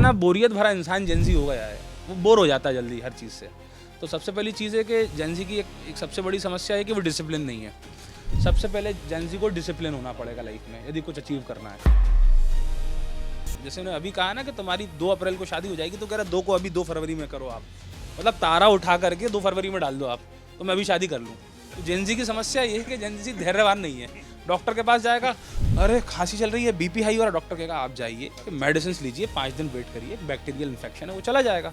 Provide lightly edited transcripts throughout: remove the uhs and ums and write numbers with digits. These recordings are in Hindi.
इतना बोरियत भरा इंसान जेंजी हो गया है, वो बोर हो जाता है जल्दी हर चीज़ से। तो सबसे पहली चीज़ है कि जेंजी की एक सबसे बड़ी समस्या है कि वो डिसिप्लिन नहीं है। सबसे पहले जेंजी को डिसिप्लिन होना पड़ेगा लाइफ में यदि कुछ अचीव करना है। जैसे उन्होंने अभी कहा ना कि तुम्हारी 2 अप्रैल को शादी हो जाएगी, तो कह रहा 2 को अभी 2 फरवरी में करो आप। मतलब तारा उठा करके 2 फरवरी में डाल दो आप, तो मैं अभी शादी कर लूँ। तो जेंजी की समस्या ये है कि जेंजी धैर्यवान नहीं है। डॉक्टर के पास जाएगा, अरे खांसी चल रही है, बीपी हाई हो रहा है, डॉक्टर कहेगा आप जाइए मेडिसिन लीजिए, 5 दिन वेट करिए, बैक्टीरियल इन्फेक्शन है, वो चला जाएगा।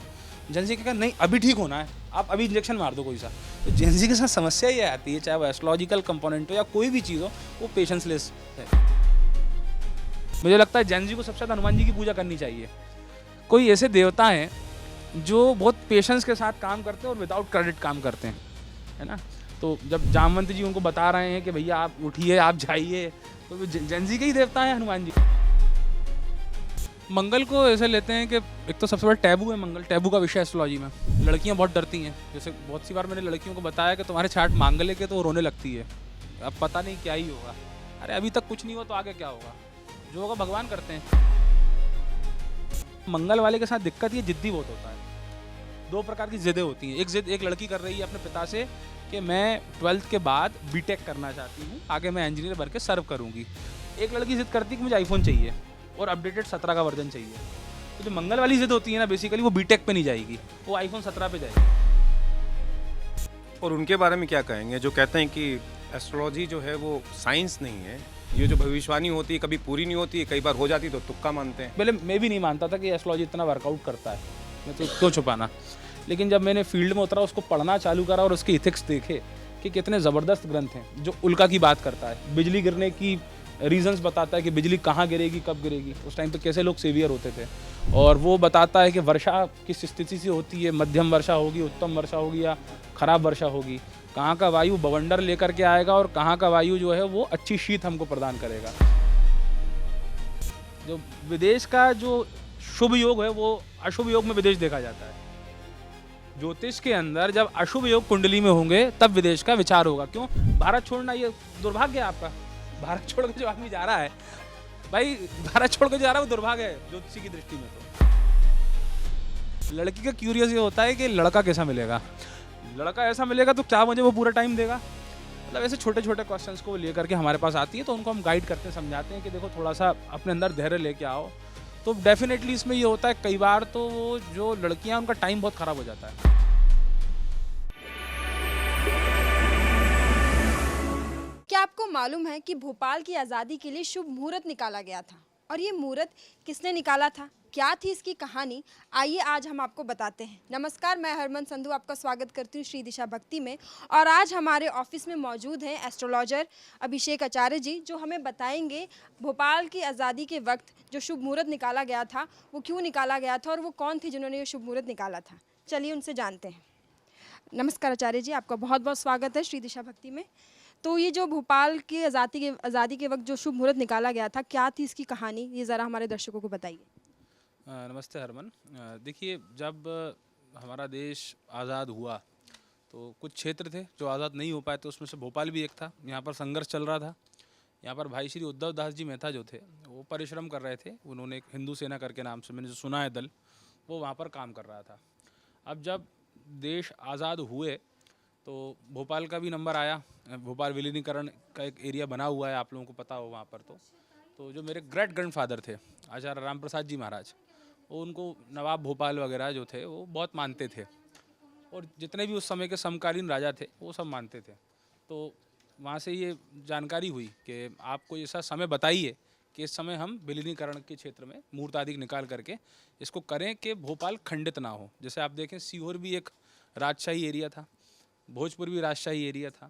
जेंजी कहेगा नहीं अभी ठीक होना है, आप अभी इंजेक्शन मार दो कोई सा। तो जेंजी के साथ समस्या ये आती है, चाहे वो एस्ट्रोलॉजिकल कंपोनेंट हो या कोई भी चीज़ हो, वो पेशेंसलेस है। मुझे लगता है जेंजी को सबसे ज़्यादा हनुमान जी की पूजा करनी चाहिए। कोई ऐसे देवता हैं जो बहुत पेशेंस के साथ काम करते हैं और विदाउट क्रेडिट काम करते हैं, है ना। तो जब जामवंत जी उनको बता रहे हैं कि भैया आप उठिए आप जाइए, तो जेंजी के ही देवता हैं हनुमान जी। मंगल को ऐसे लेते हैं कि एक तो सबसे बड़ा टैबू है मंगल, टैबू का विषय एस्ट्रोलॉजी में। लड़कियां बहुत डरती हैं, जैसे बहुत सी बार मैंने लड़कियों को बताया कि तुम्हारे चार्ट मांगल्य के तो वो रोने लगती है, अब पता नहीं क्या ही होगा। अरे अभी तक कुछ नहीं हुआ तो आगे क्या होगा, जो होगा भगवान करते हैं। मंगल वाले के साथ दिक्कत ये जिद्दी बहुत होता है। 2 प्रकार की जिद्दें होती हैं। एक जिद एक लड़की कर रही है अपने पिता से कि मैं 12th के बाद बीटेक करना चाहती हूँ, आगे मैं इंजीनियर बन के सर्व करूँगी। एक लड़की जिद करती है कि मुझे आईफोन चाहिए और अपडेटेड 17 का वर्जन चाहिए। तो जो मंगल वाली जिद होती है ना, बेसिकली वो बीटेक पे नहीं जाएगी, वो आईफोन 17 पे जाएगी। और उनके बारे में क्या कहेंगे जो कहते हैं कि एस्ट्रोलॉजी जो है वो साइंस नहीं है, ये जो भविष्यवाणी होती है कभी पूरी नहीं होती है, कई बार हो जाती तो तुक्का मानते हैं। पहले मैं भी नहीं मानता था कि एस्ट्रोलॉजी इतना वर्कआउट करता है, मैं तो क्यों छुपाना। लेकिन जब मैंने फील्ड में उतरा, उसको पढ़ना चालू करा और उसके इथिक्स देखे कि कितने ज़बरदस्त ग्रंथ हैं। जो उल्का की बात करता है, बिजली गिरने की रीजंस बताता है कि बिजली कहाँ गिरेगी कब गिरेगी, उस टाइम पे कैसे लोग सेवियर होते थे। और वो बताता है कि वर्षा किस स्थिति से होती है, मध्यम वर्षा होगी, उत्तम वर्षा होगी या खराब वर्षा होगी, कहाँ का वायु बवंडर लेकर के आएगा और कहाँ का वायु जो है वो अच्छी शीत हमको प्रदान करेगा। जो विदेश का जो शुभ योग है वो अशुभ योग में विदेश देखा जाता है। ज्योतिष के अंदर जब अशुभ योग कुंडली में होंगे तब विदेश का विचार होगा। क्यों? भारत छोड़ना ये दुर्भाग्य है आपका। भारत छोड़ के जो आदमी जा रहा है, भाई भारत छोड़ के जा रहा है वो दुर्भाग्य है ज्योतिषी की दृष्टि में। तो लड़की का क्यूरियस ये होता है कि लड़का कैसा मिलेगा, लड़का ऐसा मिलेगा तो क्या मुझे वो पूरा टाइम देगा। मतलब ऐसे छोटे छोटे क्वेश्चंस को लेकर के हमारे पास आती है, तो उनको हम गाइड करते हैं, समझाते हैं कि देखो थोड़ा सा अपने अंदर धैर्य लेके आओ। तो डेफिनेटली इसमें ये होता है कई बार तो वो जो लड़कियां उनका टाइम बहुत ख़राब हो जाता है। क्या आपको मालूम है कि भोपाल की आज़ादी के लिए शुभ मुहूर्त निकाला गया था? और ये मुहूर्त किसने निकाला था, क्या थी इसकी कहानी, आइए आज हम आपको बताते हैं। नमस्कार, मैं हरमन संधू आपका स्वागत करती हूँ श्री दिशा भक्ति में। और आज हमारे ऑफिस में मौजूद हैं एस्ट्रोलॉजर अभिषेक आचार्य जी, जो हमें बताएंगे भोपाल की आज़ादी के वक्त जो शुभ मुहूर्त निकाला गया था वो क्यों निकाला गया था और वो कौन थी जिन्होंने ये शुभ मुहूर्त निकाला था। चलिए उनसे जानते हैं। नमस्कार आचार्य जी, आपका बहुत बहुत स्वागत है श्री दिशा भक्ति में। तो ये जो भोपाल की आज़ादी के वक्त जो शुभ मुहूर्त निकाला गया था, क्या थी इसकी कहानी, ये ज़रा हमारे दर्शकों को बताइए। नमस्ते हरमन। देखिए, जब हमारा देश आज़ाद हुआ तो कुछ क्षेत्र थे जो आज़ाद नहीं हो पाए थे, उसमें से भोपाल भी एक था। यहाँ पर संघर्ष चल रहा था। यहाँ पर भाई श्री उद्धव दास जी मेहता जो थे वो परिश्रम कर रहे थे। उन्होंने एक हिंदू सेना करके नाम से मैंने जो सुना है दल, वो वहाँ पर काम कर रहा था। अब जब देश आज़ाद हुए तो भोपाल का भी नंबर आया। भोपाल विलीनीकरण का एक एरिया बना हुआ है, आप लोगों को पता हो वहाँ पर। तो जो मेरे ग्रेट ग्रैंडफादर थे आचार्य राम प्रसाद जी महाराज, वो उनको नवाब भोपाल वगैरह जो थे वो बहुत मानते थे, और जितने भी उस समय के समकालीन राजा थे वो सब मानते थे। तो वहाँ से ये जानकारी हुई कि आप कोई ऐसा समय बताइए कि इस समय हम विलीनीकरण के क्षेत्र में मुहूर्त आदि निकाल करके इसको करें कि भोपाल खंडित ना हो। जैसे आप देखें, सीहोर भी एक राजशाही एरिया था, भोजपुर भी राजशाही एरिया था,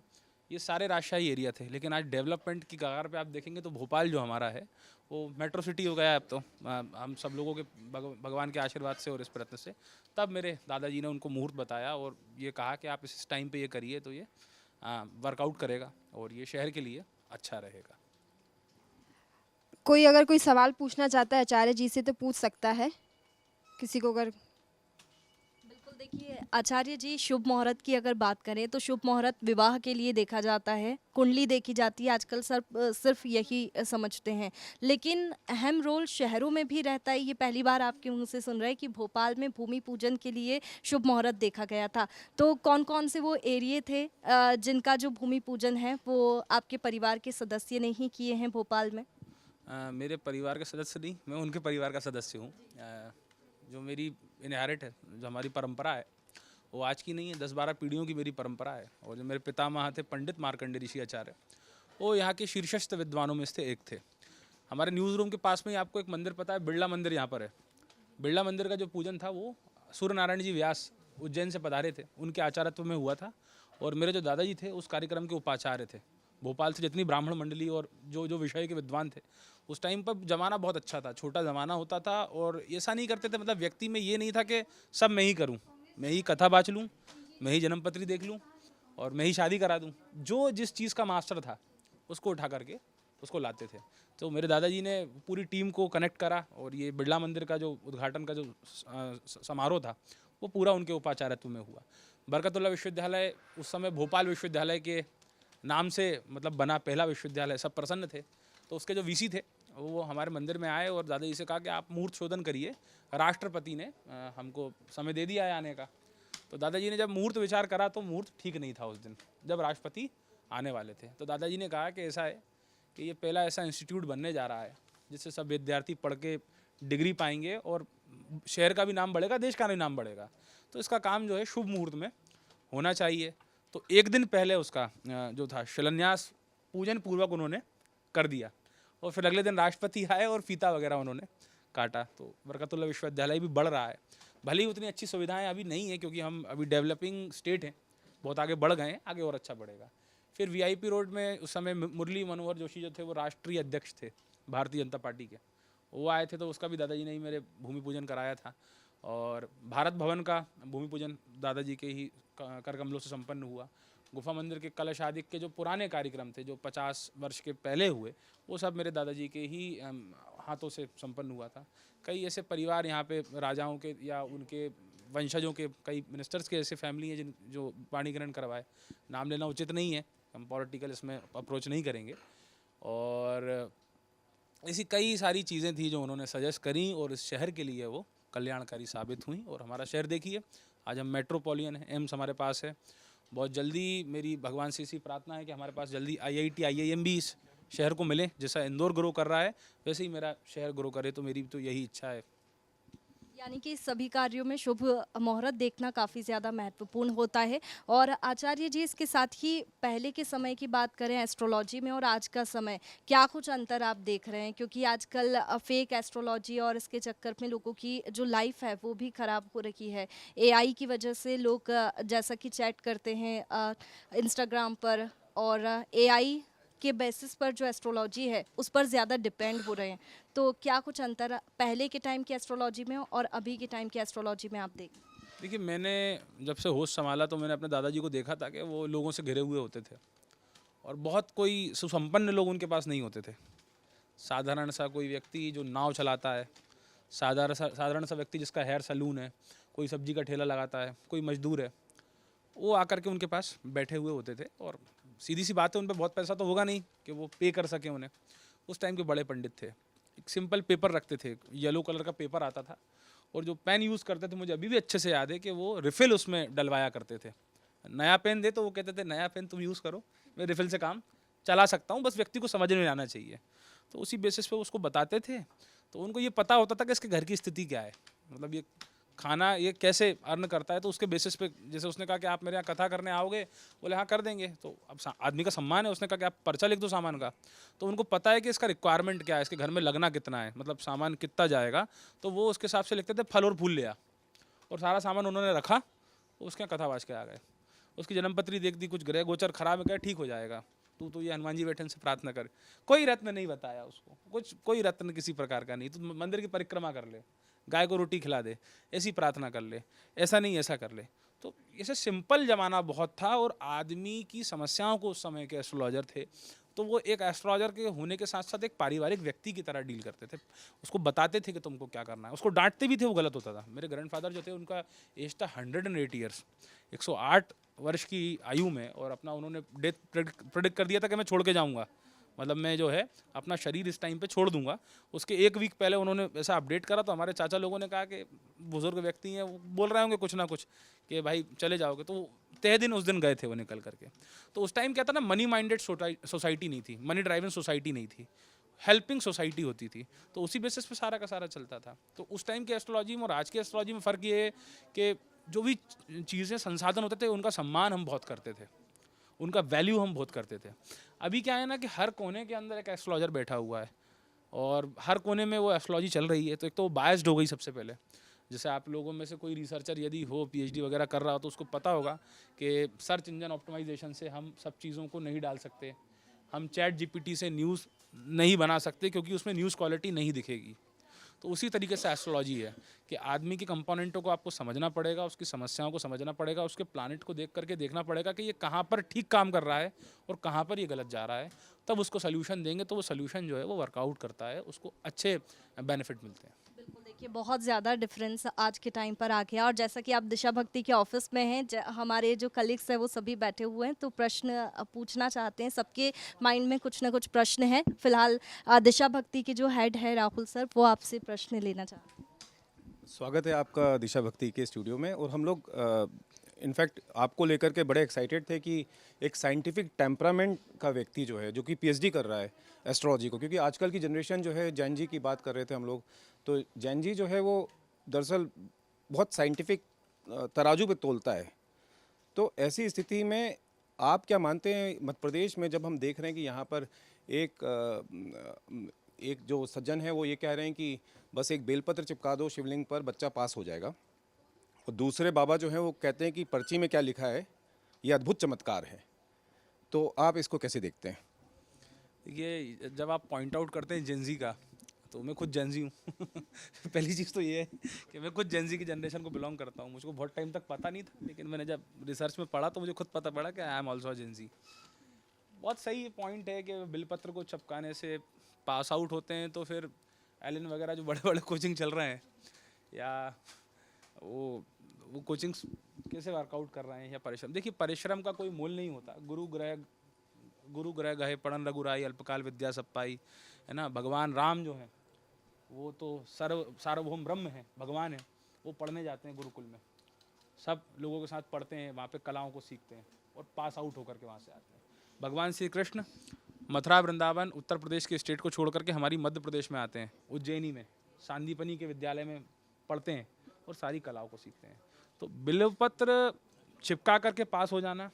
ये सारे राजशाही एरिया थे। लेकिन आज डेवलपमेंट की कगार पे आप देखेंगे तो भोपाल जो हमारा है वो मेट्रो सिटी हो गया है अब तो। हम सब लोगों के भगवान के आशीर्वाद से और इस प्रयत्न से। तब मेरे दादाजी ने उनको मुहूर्त बताया और ये कहा कि आप इस टाइम पे ये करिए तो ये वर्कआउट करेगा और ये शहर के लिए अच्छा रहेगा। कोई अगर कोई सवाल पूछना चाहता है आचार्य जी से तो पूछ सकता है, किसी को अगर। बिल्कुल, देखिए आचार्य जी, शुभ मुहूर्त की अगर बात करें तो शुभ मुहूर्त विवाह के लिए देखा जाता है, कुंडली देखी जाती है, आजकल सिर्फ यही समझते हैं। लेकिन अहम रोल शहरों में भी रहता है। ये पहली बार आपके मुंह से सुन रहे हैं कि भोपाल में भूमि पूजन के लिए शुभ मुहूर्त देखा गया था। तो कौन कौन से वो एरिए थे जिनका जो भूमि पूजन है वो आपके परिवार के सदस्य ने ही किए हैं भोपाल में? मेरे परिवार के सदस्य नहीं, मैं उनके परिवार का सदस्य हूँ। जो मेरी इनहेरिट है, जो हमारी परंपरा है, वो आज की नहीं है, 10-12 पीढ़ियों की मेरी परंपरा है। और जो मेरे पितामह थे पंडित मार्कंडेय ऋषि आचार्य, वो यहाँ के शीर्षस्थ विद्वानों में से एक थे। हमारे न्यूज़ रूम के पास में ही आपको एक मंदिर पता है, बिरला मंदिर यहाँ पर है। बिरला मंदिर का जो पूजन था वो सूर्य नारायण जी व्यास उज्जैन से पधारे थे, उनके आचार्यत्व में हुआ था। और मेरे जो दादाजी थे उस कार्यक्रम के उपाचार्य थे। भोपाल से जितनी ब्राह्मण मंडली और जो जो विषय के विद्वान थे, उस टाइम पर ज़माना बहुत अच्छा था, छोटा ज़माना होता था। और ऐसा नहीं करते थे, मतलब व्यक्ति में ये नहीं था कि सब मैं ही करूं, मैं ही कथा बाँच लूँ, मैं ही जन्मपत्री देख लूँ और मैं ही शादी करा दूँ। जो जिस चीज़ का मास्टर था उसको उठा करके उसको लाते थे। तो मेरे दादाजी ने पूरी टीम को कनेक्ट करा और ये बिरला मंदिर का जो उद्घाटन का जो समारोह था वो पूरा उनके उपाचार्यत्व में हुआ। बरकतुल्लाह विश्वविद्यालय उस समय भोपाल विश्वविद्यालय के नाम से मतलब बना पहला विश्वविद्यालय, सब प्रसन्न थे। तो उसके जो वीसी थे वो हमारे मंदिर में आए और दादाजी से कहा कि आप मुहूर्त शोधन करिए, राष्ट्रपति ने हमको समय दे दिया है आने का। तो दादाजी ने जब मुहूर्त विचार करा तो मुहूर्त ठीक नहीं था उस दिन, जब राष्ट्रपति आने वाले थे। तो दादाजी ने कहा कि ऐसा है कि ये पहला ऐसा इंस्टीट्यूट बनने जा रहा है जिससे सब विद्यार्थी पढ़ के डिग्री पाएंगे और शहर का भी नाम बढ़ेगा, देश का भी नाम बढ़ेगा। तो इसका काम जो है शुभ मुहूर्त में होना चाहिए। तो एक दिन पहले उसका जो था शिलान्यास पूजन पूर्वक उन्होंने कर दिया। और फिर अगले दिन राष्ट्रपति आए और फीता वगैरह उन्होंने काटा। तो बरकतुल्लाह विश्वविद्यालय भी बढ़ रहा है, भले ही उतनी अच्छी सुविधाएं अभी नहीं है क्योंकि हम अभी डेवलपिंग स्टेट हैं, बहुत आगे बढ़ गए हैं, आगे और अच्छा बढ़ेगा। फिर वीआईपी रोड में उस समय मुरली मनोहर जोशी जो थे वो राष्ट्रीय अध्यक्ष थे भारतीय जनता पार्टी के, वो आए थे। तो उसका भी दादाजी ने ही मेरे भूमि पूजन कराया था। और भारत भवन का भूमि पूजन दादाजी के ही कर कमलों से संपन्न हुआ। गुफा मंदिर के कलश आदि के जो पुराने कार्यक्रम थे जो 50 वर्ष के पहले हुए, वो सब मेरे दादाजी के ही हाथों से संपन्न हुआ था। कई ऐसे परिवार यहाँ पे राजाओं के या उनके वंशजों के, कई मिनिस्टर्स के ऐसे फैमिली हैं जिन जो वाणी ग्रहण करवाए। नाम लेना उचित नहीं है, हम पॉलिटिकल इसमें अप्रोच नहीं करेंगे। और ऐसी कई सारी चीज़ें थी जो उन्होंने सजेस्ट करी और इस शहर के लिए वो कल्याणकारी साबित हुई। और हमारा शहर देखिए, आज हम मेट्रोपॉलियन है, एम्स हमारे पास है। बहुत जल्दी मेरी भगवान से इसी प्रार्थना है कि हमारे पास जल्दी IIT IIM भी इस शहर को मिले। जैसा इंदौर ग्रो कर रहा है वैसे ही मेरा शहर ग्रो करे, तो मेरी तो यही इच्छा है। यानी कि सभी कार्यों में शुभ मुहूर्त देखना काफ़ी ज़्यादा महत्वपूर्ण होता है। और आचार्य जी, इसके साथ ही पहले के समय की बात करें एस्ट्रोलॉजी में और आज का समय, क्या कुछ अंतर आप देख रहे हैं? क्योंकि आजकल फेक एस्ट्रोलॉजी और इसके चक्कर में लोगों की जो लाइफ है वो भी ख़राब हो रही है। AI की वजह से लोग जैसा कि चैट करते हैं इंस्टाग्राम पर, और AI के बेसिस पर जो एस्ट्रोलॉजी है उस पर ज़्यादा डिपेंड हो रहे हैं। तो क्या कुछ अंतर पहले के टाइम की एस्ट्रोलॉजी में और अभी के टाइम की एस्ट्रोलॉजी में आप देख? देखिए, मैंने जब से होश संभाला तो मैंने अपने दादाजी को देखा था कि वो लोगों से घिरे हुए होते थे और बहुत कोई सुसंपन्न लोग उनके पास नहीं होते थे। साधारण सा कोई व्यक्ति जो नाव चलाता है, साधारण सा व्यक्ति जिसका हेयर सैलून है, कोई सब्जी का ठेला लगाता है, कोई मजदूर है, वो आकर के उनके पास बैठे हुए होते थे। और सीधी सी बात है, उन पर बहुत पैसा तो होगा नहीं कि वो पे कर सके उन्हें। उस टाइम के बड़े पंडित थे, एक सिंपल पेपर रखते थे, येलो कलर का पेपर आता था, और जो पेन यूज़ करते थे मुझे अभी भी अच्छे से याद है कि वो रिफ़िल उसमें डलवाया करते थे। नया पेन दे तो वो कहते थे नया पेन तुम यूज़ करो, मैं रिफ़िल से काम चला सकता हूँ, बस व्यक्ति को समझ में आना चाहिए। तो उसी बेसिस पे उसको बताते थे। तो उनको ये पता होता था कि इसके घर की स्थिति क्या है, मतलब ये खाना ये कैसे अर्न करता है। तो उसके बेसिस पे जैसे उसने कहा कि आप मेरे यहाँ कथा करने आओगे, बोले हाँ कर देंगे। तो अब आदमी का सम्मान है, उसने कहा कि आप पर्चा लिख दो सामान का। तो उनको पता है कि इसका रिक्वायरमेंट क्या है, इसके घर में लगना कितना है, मतलब सामान कितना जाएगा। तो वो उसके हिसाब से लिखते थे, फल और फूल लिया, और सारा सामान उन्होंने रखा, उसके यहाँ कथा बाज के आ गए। उसकी जन्मपत्री देख दी, कुछ ग्रह गोचर खराब है, क्या ठीक हो जाएगा, तू तो ये हनुमान जी बैठे से प्रार्थना कर। कोई रत्न नहीं बताया उसको, कुछ कोई रत्न किसी प्रकार का नहीं। तू मंदिर की परिक्रमा कर ले, गाय को रोटी खिला दे, ऐसी प्रार्थना कर ले, ऐसा नहीं ऐसा कर ले। तो ऐसे सिंपल ज़माना बहुत था और आदमी की समस्याओं को उस समय के एस्ट्रोलॉजर थे तो वो एक एस्ट्रोलॉजर के होने के साथ साथ एक पारिवारिक व्यक्ति की तरह डील करते थे। उसको बताते थे कि तुमको क्या करना है, उसको डांटते भी थे, वो गलत होता था। मेरे ग्रैंडफादर जो थे उनका एज था 108 ईयर्स, 108 वर्ष की आयु में, और अपना उन्होंने डेथ प्रेडिक्ट कर दिया था कि मैं छोड़ के जाऊँगा, मतलब मैं जो है अपना शरीर इस टाइम पे छोड़ दूंगा। उसके 1 वीक पहले उन्होंने ऐसा अपडेट करा, तो हमारे चाचा लोगों ने कहा कि बुजुर्ग व्यक्ति हैं, वो बोल रहे होंगे कुछ ना कुछ कि भाई चले जाओगे, तो तय दिन उस दिन गए थे वो निकल करके। तो उस टाइम क्या था ना, मनी माइंडेड सोसाइटी नहीं थी, मनी ड्राइविंग सोसाइटी नहीं थी, हेल्पिंग सोसाइटी होती थी, तो उसी बेसिस पे सारा का सारा चलता था। तो उस टाइम की एस्ट्रोलॉजी में और आज की एस्ट्रोलॉजी में फ़र्क ये है कि जो भी चीज़ें संसाधन होते थे उनका सम्मान हम बहुत करते थे, उनका वैल्यू हम बहुत करते थे। अभी क्या है ना कि हर कोने के अंदर एक एस्ट्रोलॉजर बैठा हुआ है और हर कोने में वो एस्ट्रोलॉजी चल रही है, तो एक तो वो बायस्ड हो गई सबसे पहले। जैसे आप लोगों में से कोई रिसर्चर यदि हो, पीएचडी वगैरह कर रहा हो, तो उसको पता होगा कि सर्च इंजन ऑप्टिमाइजेशन से हम सब चीज़ों को नहीं डाल सकते, हम चैट जीपीटी से न्यूज़ नहीं बना सकते क्योंकि उसमें न्यूज़ क्वालिटी नहीं दिखेगी। तो उसी तरीके से एस्ट्रोलॉजी है कि आदमी की कंपोनेंटों को आपको समझना पड़ेगा, उसकी समस्याओं को समझना पड़ेगा, उसके प्लानिट को देख करके देखना पड़ेगा कि ये कहाँ पर ठीक काम कर रहा है और कहाँ पर ये गलत जा रहा है, तब उसको सोल्यूशन देंगे तो वो सोल्यूशन जो है वो वर्कआउट करता है, उसको अच्छे बेनिफिट मिलते हैं। बिल्कुल, देखिए बहुत ज़्यादा डिफरेंस आज के टाइम पर आ गया, और जैसा कि आप दिशा भक्ति के ऑफिस में हैं, हमारे जो कलीग्स हैं वो सभी बैठे हुए हैं, तो प्रश्न पूछना चाहते हैं, सबके माइंड में कुछ ना कुछ प्रश्न है। फिलहाल दिशा भक्ति के जो हेड है राहुल सर, वो आपसे प्रश्न लेना चाहते हैं। स्वागत है आपका दिशा भक्ति के स्टूडियो में। और हम लोग इनफैक्ट आपको लेकर के बड़े एक्साइटेड थे कि एक साइंटिफिक टेम्परामेंट का व्यक्ति जो है, जो कि पीएचडी कर रहा है एस्ट्रोलॉजी को, क्योंकि आजकल की जनरेशन जो है, जैन जी की बात कर रहे थे हम लोग, तो जैन जी जो है वो दरअसल बहुत साइंटिफिक तराजू पे तोलता है। तो ऐसी स्थिति में आप क्या मानते हैं, मध्य प्रदेश में जब हम देख रहे हैं कि यहाँ पर एक जो सज्जन है वो ये कह रहे हैं कि बस एक बेलपत्र चिपका दो शिवलिंग पर, बच्चा पास हो जाएगा, और दूसरे बाबा जो हैं वो कहते हैं कि पर्ची में क्या लिखा है ये अद्भुत चमत्कार है, तो आप इसको कैसे देखते हैं? ये जब आप पॉइंट आउट करते हैं जेंजी का, तो मैं खुद जेंजी हूँ पहली चीज़ तो ये है कि मैं खुद जेंजी की जनरेशन को बिलोंग करता हूँ। मुझको बहुत टाइम तक पता नहीं था, लेकिन मैंने जब रिसर्च में पढ़ा तो मुझे खुद पता पड़ा कि आई एम ऑल्सो जेंजी। बहुत सही पॉइंट है कि बिलपत्र को चिपकाने से पास आउट होते हैं, तो फिर एलन वगैरह जो बड़े बड़े कोचिंग चल रहे हैं, या वो कोचिंग्स कैसे वर्कआउट कर रहे हैं, या परिश्रम, देखिए परिश्रम का कोई मूल नहीं होता। गुरु ग्रह गहे पढ़न रघुराई, अल्पकाल विद्या सब पाई, है ना। भगवान राम जो है वो तो सार्वभौम ब्रह्म है, भगवान है, वो पढ़ने जाते हैं गुरुकुल में, सब लोगों के साथ पढ़ते हैं, वहाँ पे कलाओं को सीखते हैं और पास आउट होकर के वहाँ से आते हैं। भगवान श्री कृष्ण मथुरा वृंदावन उत्तर प्रदेश के स्टेट को छोड़ करके हमारी मध्य प्रदेश में आते हैं, उज्जैनी में सांदीपनी के विद्यालय में पढ़ते हैं और सारी कलाओं को सीखते हैं। तो बिल्वपत्र चिपका करके पास हो जाना,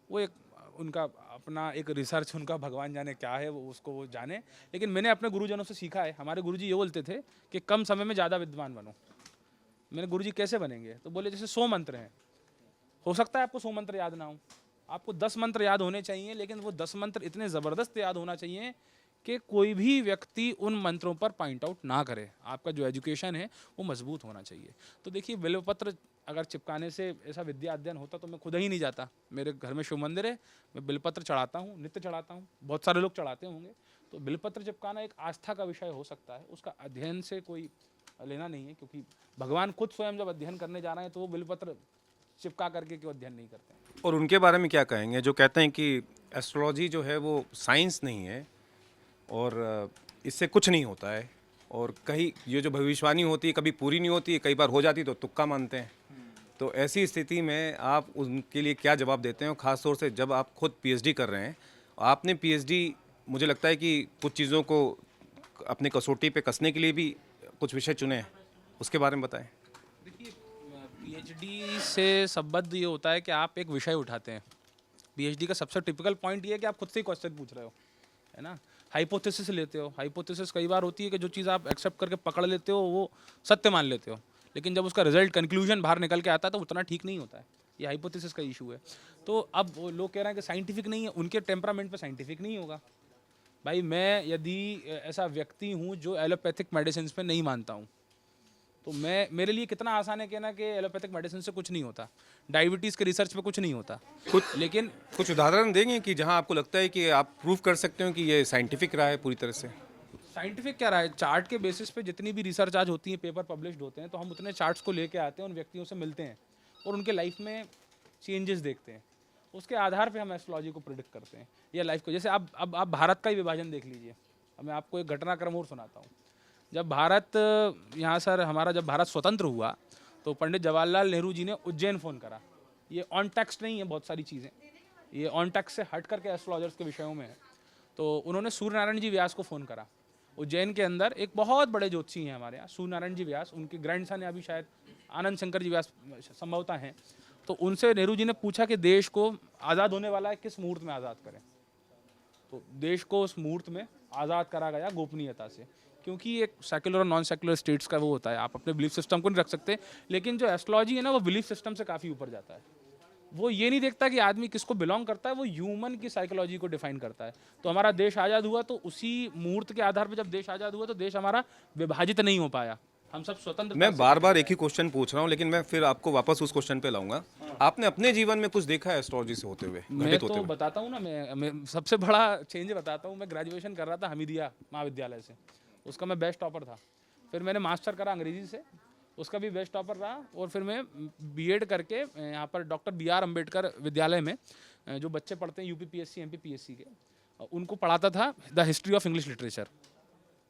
वो एक उनका अपना एक रिसर्च, उनका भगवान जाने क्या है, वो उसको वो जाने। लेकिन मैंने अपने गुरुजनों से सीखा है, हमारे गुरुजी ये बोलते थे कि कम समय में ज़्यादा विद्वान बनो। मैंने गुरुजी कैसे बनेंगे, तो बोले जैसे 100 मंत्र हैं, हो सकता है आपको 100 मंत्र याद ना हो, आपको 10 मंत्र याद होने चाहिए, लेकिन वो 10 मंत्र इतने ज़बरदस्त याद होना चाहिए कि कोई भी व्यक्ति उन मंत्रों पर पॉइंट आउट ना करे। आपका जो एजुकेशन है वो मजबूत होना चाहिए। तो देखिए बिल्वपत्र अगर चिपकाने से ऐसा विद्या अध्ययन होता तो मैं खुद ही नहीं जाता। मेरे घर में शिव मंदिर है, मैं बिल्वपत्र चढ़ाता हूँ, नित्य चढ़ाता हूँ, बहुत सारे लोग चढ़ाते होंगे। तो बिल्वपत्र चिपकाना एक आस्था का विषय हो सकता है, उसका अध्ययन से कोई लेना नहीं है, क्योंकि भगवान खुद स्वयं जब अध्ययन करने जा रहे हैं तो वो बिल्वपत्र चिपका करके क्यों अध्ययन नहीं करते हैं। और उनके बारे में क्या कहेंगे जो कहते हैं कि एस्ट्रोलॉजी जो है वो साइंस नहीं है और इससे कुछ नहीं होता है, और कहीं ये जो भविष्यवाणी होती है कभी पूरी नहीं होती है, कई बार हो जाती तो तुक्का मानते हैं। तो ऐसी स्थिति में आप उनके लिए क्या जवाब देते हैं, ख़ास तौर से जब आप खुद पीएचडी कर रहे हैं? आपने पीएचडी, मुझे लगता है कि कुछ चीज़ों को अपने कसौटी पे कसने के लिए भी कुछ विषय चुने हैं, उसके बारे में बताएं। देखिए पीएचडी से संबद्ध ये होता है कि आप एक विषय उठाते हैं। पीएचडी का सबसे टिपिकल पॉइंट ये है कि आप खुद से ही क्वेश्चन पूछ रहे हो, है ना। हाइपोथेसिस लेते हो। हाइपोथेसिस कई बार होती है कि जो चीज़ आप एक्सेप्ट करके पकड़ लेते हो वो सत्य मान लेते हो, लेकिन जब उसका रिजल्ट कंक्लूजन बाहर निकल के आता है तो उतना ठीक नहीं होता है। ये हाइपोथेसिस का इशू है। तो अब वो लोग कह रहे हैं कि साइंटिफिक नहीं है, उनके टेम्परामेंट पे साइंटिफिक नहीं होगा। भाई मैं यदि ऐसा व्यक्ति हूँ जो एलोपैथिक मेडिसिन पे नहीं मानता हूँ, तो मेरे लिए कितना आसान है कहना कि एलोपैथिक मेडिसिन से कुछ नहीं होता, डायबिटीज़ के रिसर्च पे कुछ नहीं होता, लेकिन कुछ उदाहरण देंगे कि जहां आपको लगता है कि आप प्रूव कर सकते हो कि ये साइंटिफिक रहा है पूरी तरह से? साइंटिफिक क्या रहा है, चार्ट के बेसिस पे जितनी भी रिसर्च आज होती है, पेपर पब्लिश्ड होते हैं, तो हम उतने चार्ट्स को लेके आते हैं, उन व्यक्तियों से मिलते हैं और उनके लाइफ में चेंजेस देखते हैं, उसके आधार पे हम एस्ट्रोलॉजी को प्रिडिक्ट करते हैं या लाइफ को। जैसे अब आप भारत का ही विभाजन देख लीजिए। अब मैं आपको एक घटनाक्रम और सुनाता हूँ। जब भारत यहाँ सर हमारा जब भारत स्वतंत्र हुआ तो पंडित जवाहरलाल नेहरू जी ने उज्जैन फ़ोन करा। ये ऑन टेक्स्ट नहीं है, बहुत सारी चीज़ें ये ऑन टेक्स्ट से हट करके एस्ट्रोलॉजर्स के विषयों में है। तो उन्होंने सूर्य नारायण जी व्यास को फ़ोन करा। उज्जैन के अंदर एक बहुत बड़े ज्योतिषी हैं हमारे यहाँ, सूर्य नारायण जी व्यास, उनके ग्रैंडसन है अभी शायद आनंद शंकर जी व्यास संभवतः हैं। तो उनसे नेहरू जी ने पूछा कि देश को आज़ाद होने वाला है, किस मुहूर्त में आज़ाद करें। तो देश को उस मुहूर्त में आज़ाद करा गया गोपनीयता से, क्योंकि एक सेक्युलर और नॉन सेक्युलर स्टेट्स का वो होता है, आप अपने बिलीफ सिस्टम को नहीं रख सकते, लेकिन जो एस्ट्रोलॉजी है ना वो बिलीफ सिस्टम से काफ़ी ऊपर जाता है। वो ये नहीं देखता कि आदमी किसको बिलोंग करता है, वो ह्यूमन की साइकोलॉजी को डिफाइन करता है। तो हमारा देश आज़ाद हुआ तो उसी मुहूर्त के आधार पर जब देश आज़ाद हुआ तो देश हमारा विभाजित नहीं हो पाया, हम सब स्वतंत्र। मैं बार बार एक ही क्वेश्चन पूछ रहा हूँ, लेकिन मैं फिर आपको वापस उस क्वेश्चन पे लाऊंगा। आपने अपने जीवन में कुछ देखा है एस्ट्रोलॉजी से होते हुए, मैं घटित होते तो हुए? बताता हूँ ना, मैं सबसे बड़ा चेंज बताता हूँ। मैं ग्रेजुएशन कर रहा था हमीदिया महाविद्यालय से, उसका मैं बेस्ट टॉपर था। फिर मैंने मास्टर करा अंग्रेजी से, उसका भी बेस्ट टॉपर रहा। और फिर मैं बीएड करके यहाँ पर डॉक्टर BR अम्बेडकर विद्यालय में जो बच्चे पढ़ते हैं UPPSC MPPSC के, उनको पढ़ाता था the history of English literature,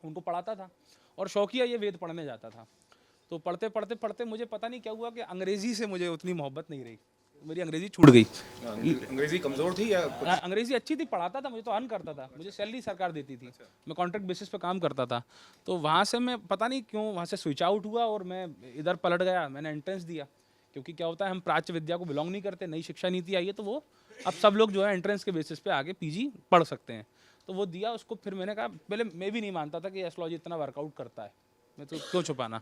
उनको पढ़ाता था। और शौकिया ये वेद पढ़ने जाता था। तो पढ़ते पढ़ते पढ़ते मुझे पता नहीं क्या हुआ कि अंग्रेज़ी से मुझे उतनी मोहब्बत नहीं रही, मेरी अंग्रेज़ी छूट गई। अंग्रेजी कमजोर थी या अंग्रेज़ी अच्छी थी, पढ़ाता था, मुझे तो अर्न करता था, मुझे सैलरी सरकार देती थी, मैं कॉन्ट्रैक्ट बेसिस पे काम करता था। तो वहाँ से मैं पता नहीं क्यों वहाँ से स्विच आउट हुआ और मैं इधर पलट गया। मैंने एंट्रेंस दिया, क्योंकि क्या होता है हम प्राच्य विद्या को बिलोंग नहीं करते, नई शिक्षा नीति आई है तो वो अब सब लोग जो है एंट्रेंस के बेसिस पे आगे PG पढ़ सकते हैं। तो वो दिया उसको। फिर मैंने कहा, पहले मैं भी नहीं मानता था कि एस्ट्रोलॉजी इतना वर्कआउट करता है, मैं तो क्यों छुपाना।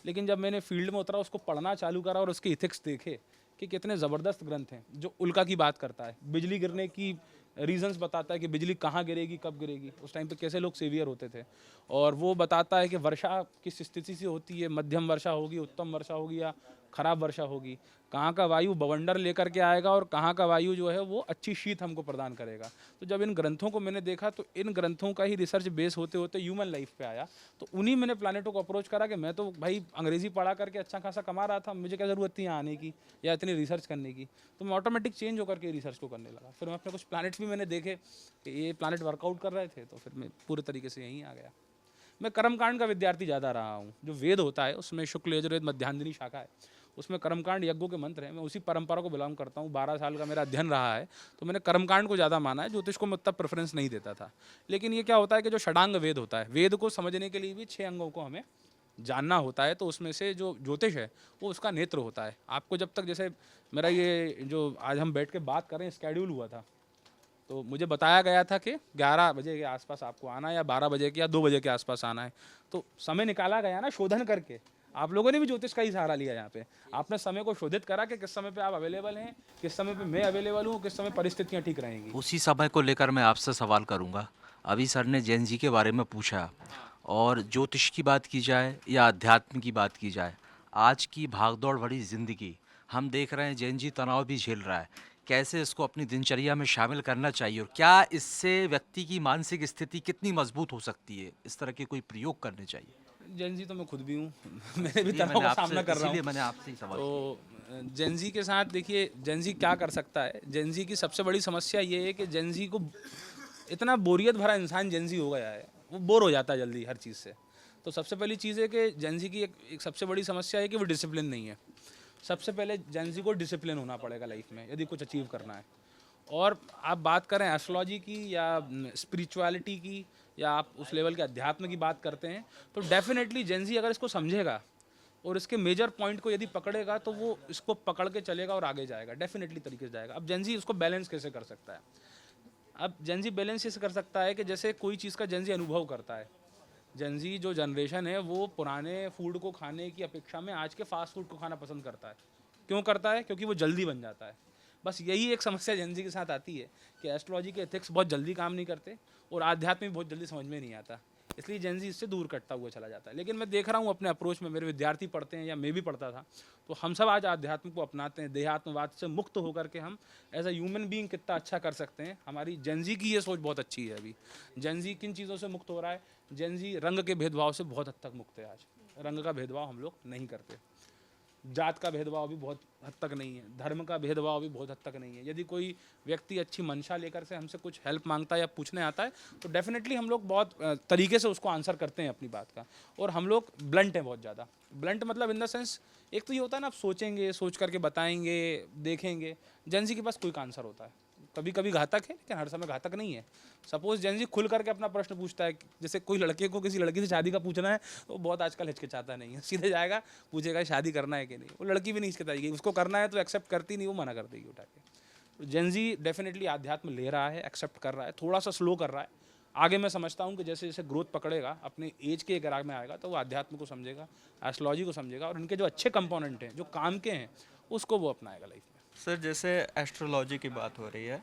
लेकिन जब मैंने फील्ड में उतरा, उसको पढ़ना चालू करा और उसके इथिक्स देखे कि कितने ज़बरदस्त ग्रंथ हैं। जो उल्का की बात करता है, बिजली गिरने की रीजंस बताता है कि बिजली कहाँ गिरेगी, कब गिरेगी, उस टाइम पे कैसे लोग सेवियर होते थे। और वो बताता है कि वर्षा किस स्थिति से होती है, मध्यम वर्षा होगी, उत्तम वर्षा होगी या खराब वर्षा होगी, कहाँ का वायु बवंडर लेकर के आएगा और कहाँ का वायु जो है वो अच्छी शीत हमको प्रदान करेगा। तो जब इन ग्रंथों को मैंने देखा तो इन ग्रंथों का ही रिसर्च बेस होते होते ह्यूमन लाइफ पे आया। तो उन्हीं मैंने प्लानटों को अप्रोच करा कि मैं तो भाई अंग्रेजी पढ़ा करके अच्छा खासा कमा रहा था, मुझे क्या ज़रूरत थी यहाँ आने की या इतनी रिसर्च करने की। तो मैं ऑटोमेटिक चेंज होकर के रिसर्च को करने लगा। फिर मैं अपने कुछ प्लानट्स भी मैंने देखे कि ये प्लानट वर्कआउट कर रहे थे, तो फिर मैं पूरे तरीके से यहीं आ गया। मैं कर्मकांड का विद्यार्थी ज़्यादा रहा हूँ। जो वेद होता है उसमें शुक्ल यजुर्वेद मध्यांजनी शाखा है, उसमें कर्मकांड यज्ञों के मंत्र हैं। मैं उसी परंपरा को बिलोंग करता हूँ, 12 साल का मेरा अध्ययन रहा है, तो मैंने कर्मकांड को ज़्यादा माना है। ज्योतिष को मैं उतना प्रेफरेंस नहीं देता था। लेकिन ये क्या होता है कि जो षडांग वेद होता है, वेद को समझने के लिए भी 6 अंगों को हमें जानना होता है। तो उसमें से जो ज्योतिष है वो उसका नेत्र होता है। आपको जब तक, जैसे मेरा ये जो आज हम बैठ के बात कर रहे हैं स्केड्यूल हुआ था, तो मुझे बताया गया था कि 11 बजे के आसपास आपको आना है या 12 बजे के या 2 बजे के आसपास आना है। तो समय निकाला गया ना शोधन करके। आप लोगों ने भी ज्योतिष का ही सहारा लिया यहाँ पे। आपने समय को शोधित करा कि किस समय पे आप अवेलेबल हैं, किस समय पे मैं अवेलेबल हूँ, किस समय परिस्थितियाँ ठीक रहेंगी। उसी समय को लेकर मैं आपसे सवाल करूंगा। अभी सर ने जैन जी के बारे में पूछा, और ज्योतिष की बात की जाए या अध्यात्म की बात की जाए, आज की भागदौड़ भरी ज़िंदगी हम देख रहे हैं जैन जी तनाव भी झेल रहा है। कैसे इसको अपनी दिनचर्या में शामिल करना चाहिए और क्या इससे व्यक्ति की मानसिक स्थिति कितनी मजबूत हो सकती है, इस तरह के कोई प्रयोग करने चाहिए? जैन जी तो मैं खुद भी हूँ मैंने भी इसलिए तनाव का मैंने सामना कर रहा इसीलिए हूँ। मैंने आपसे ही सवाल किया। तो जैन जी के साथ देखिए, जैन जी क्या कर सकता है। जैन जी की सबसे बड़ी समस्या ये है कि जैन जी को इतना बोरियत भरा इंसान जैन जी हो गया है, वो बोर हो जाता है जल्दी हर चीज़ से। तो सबसे पहली चीज़ है कि जैन जी की एक सबसे बड़ी समस्या है कि वो डिसिप्लिन नहीं है। सबसे पहले जैन जी को डिसिप्लिन होना पड़ेगा लाइफ में यदि कुछ अचीव करना है। और आप बात करें एस्ट्रोलॉजी की या स्पिरिचुअलिटी की, या आप उस लेवल के अध्यात्म की बात करते हैं, तो डेफिनेटली जैन जी अगर इसको समझेगा और इसके मेजर पॉइंट को यदि पकड़ेगा तो वो इसको पकड़ के चलेगा और आगे जाएगा, डेफिनेटली तरीके से जाएगा। अब जैन जी उसको बैलेंस कैसे कर सकता है? अब जैन जी बैलेंस ऐसे कर सकता है कि जैसे कोई चीज़ का जैन जी अनुभव करता है। जैन जी जो जनरेशन है वो पुराने फूड को खाने की अपेक्षा में आज के फास्ट फूड को खाना पसंद करता है। क्यों करता है? क्योंकि वो जल्दी बन जाता है। बस यही एक समस्या जैन जी के साथ आती है कि एस्ट्रोलॉजी के एथिक्स बहुत जल्दी काम नहीं करते और आध्यात्म भी बहुत जल्दी समझ में नहीं आता। इसलिए जेंजी इससे दूर कटता हुआ चला जाता है। लेकिन मैं देख रहा हूँ अपने अप्रोच में, मेरे विद्यार्थी पढ़ते हैं या मैं भी पढ़ता था, तो हम सब आज आध्यात्म को अपनाते हैं। देहात्मवाद से मुक्त होकर के हम एज अ ह्यूमन बीइंग कितना अच्छा कर सकते हैं। हमारी जेंजी की ये सोच बहुत अच्छी है। अभी जेंजी किन चीज़ों से मुक्त हो रहा है? जेंजी रंग के भेदभाव से बहुत हद तक मुक्त है। आज रंग का भेदभाव हम लोग नहीं करते, जात का भेदभाव भी बहुत हद तक नहीं है, धर्म का भेदभाव भी बहुत हद तक नहीं है। यदि कोई व्यक्ति अच्छी मंशा लेकर से हमसे कुछ हेल्प मांगता है या पूछने आता है, तो डेफिनेटली हम लोग बहुत तरीके से उसको आंसर करते हैं अपनी बात का। और हम लोग ब्लंट हैं बहुत ज़्यादा। ब्लंट मतलब इन द सेंस, एक तो ये होता है ना, आप सोचेंगे, सोच करके बताएंगे, देखेंगे। जेंजी के पास क्विक आंसर होता है। कभी कभी घातक है, लेकिन हर समय घातक नहीं है। सपोज जेंजी खुल करके अपना प्रश्न पूछता है, जैसे कोई लड़के को किसी लड़की से शादी का पूछना है, तो बहुत आजकल हिचकिचाता नहीं है, सीधे जाएगा, पूछेगा शादी करना है कि नहीं। वो लड़की भी नहीं हिचकिचाएगी, उसको करना है तो एक्सेप्ट करती नहीं, वो मना कर देगी उठा के। तो जेंजी डेफिनेटली आध्यात्म ले रहा है, एक्सेप्ट कर रहा है, थोड़ा सा स्लो कर रहा है। आगे मैं समझता हूँ कि जैसे जैसे ग्रोथ पकड़ेगा, अपने एज के एक राग में आएगा, तो वो आध्यात्म को समझेगा, एस्ट्रोलॉजी को समझेगा, और इनके जो अच्छे कंपोनेंट हैं, जो काम के हैं, उसको वो अपनाएगा लाइफ में। सर जैसे एस्ट्रोलॉजी की बात हो रही है,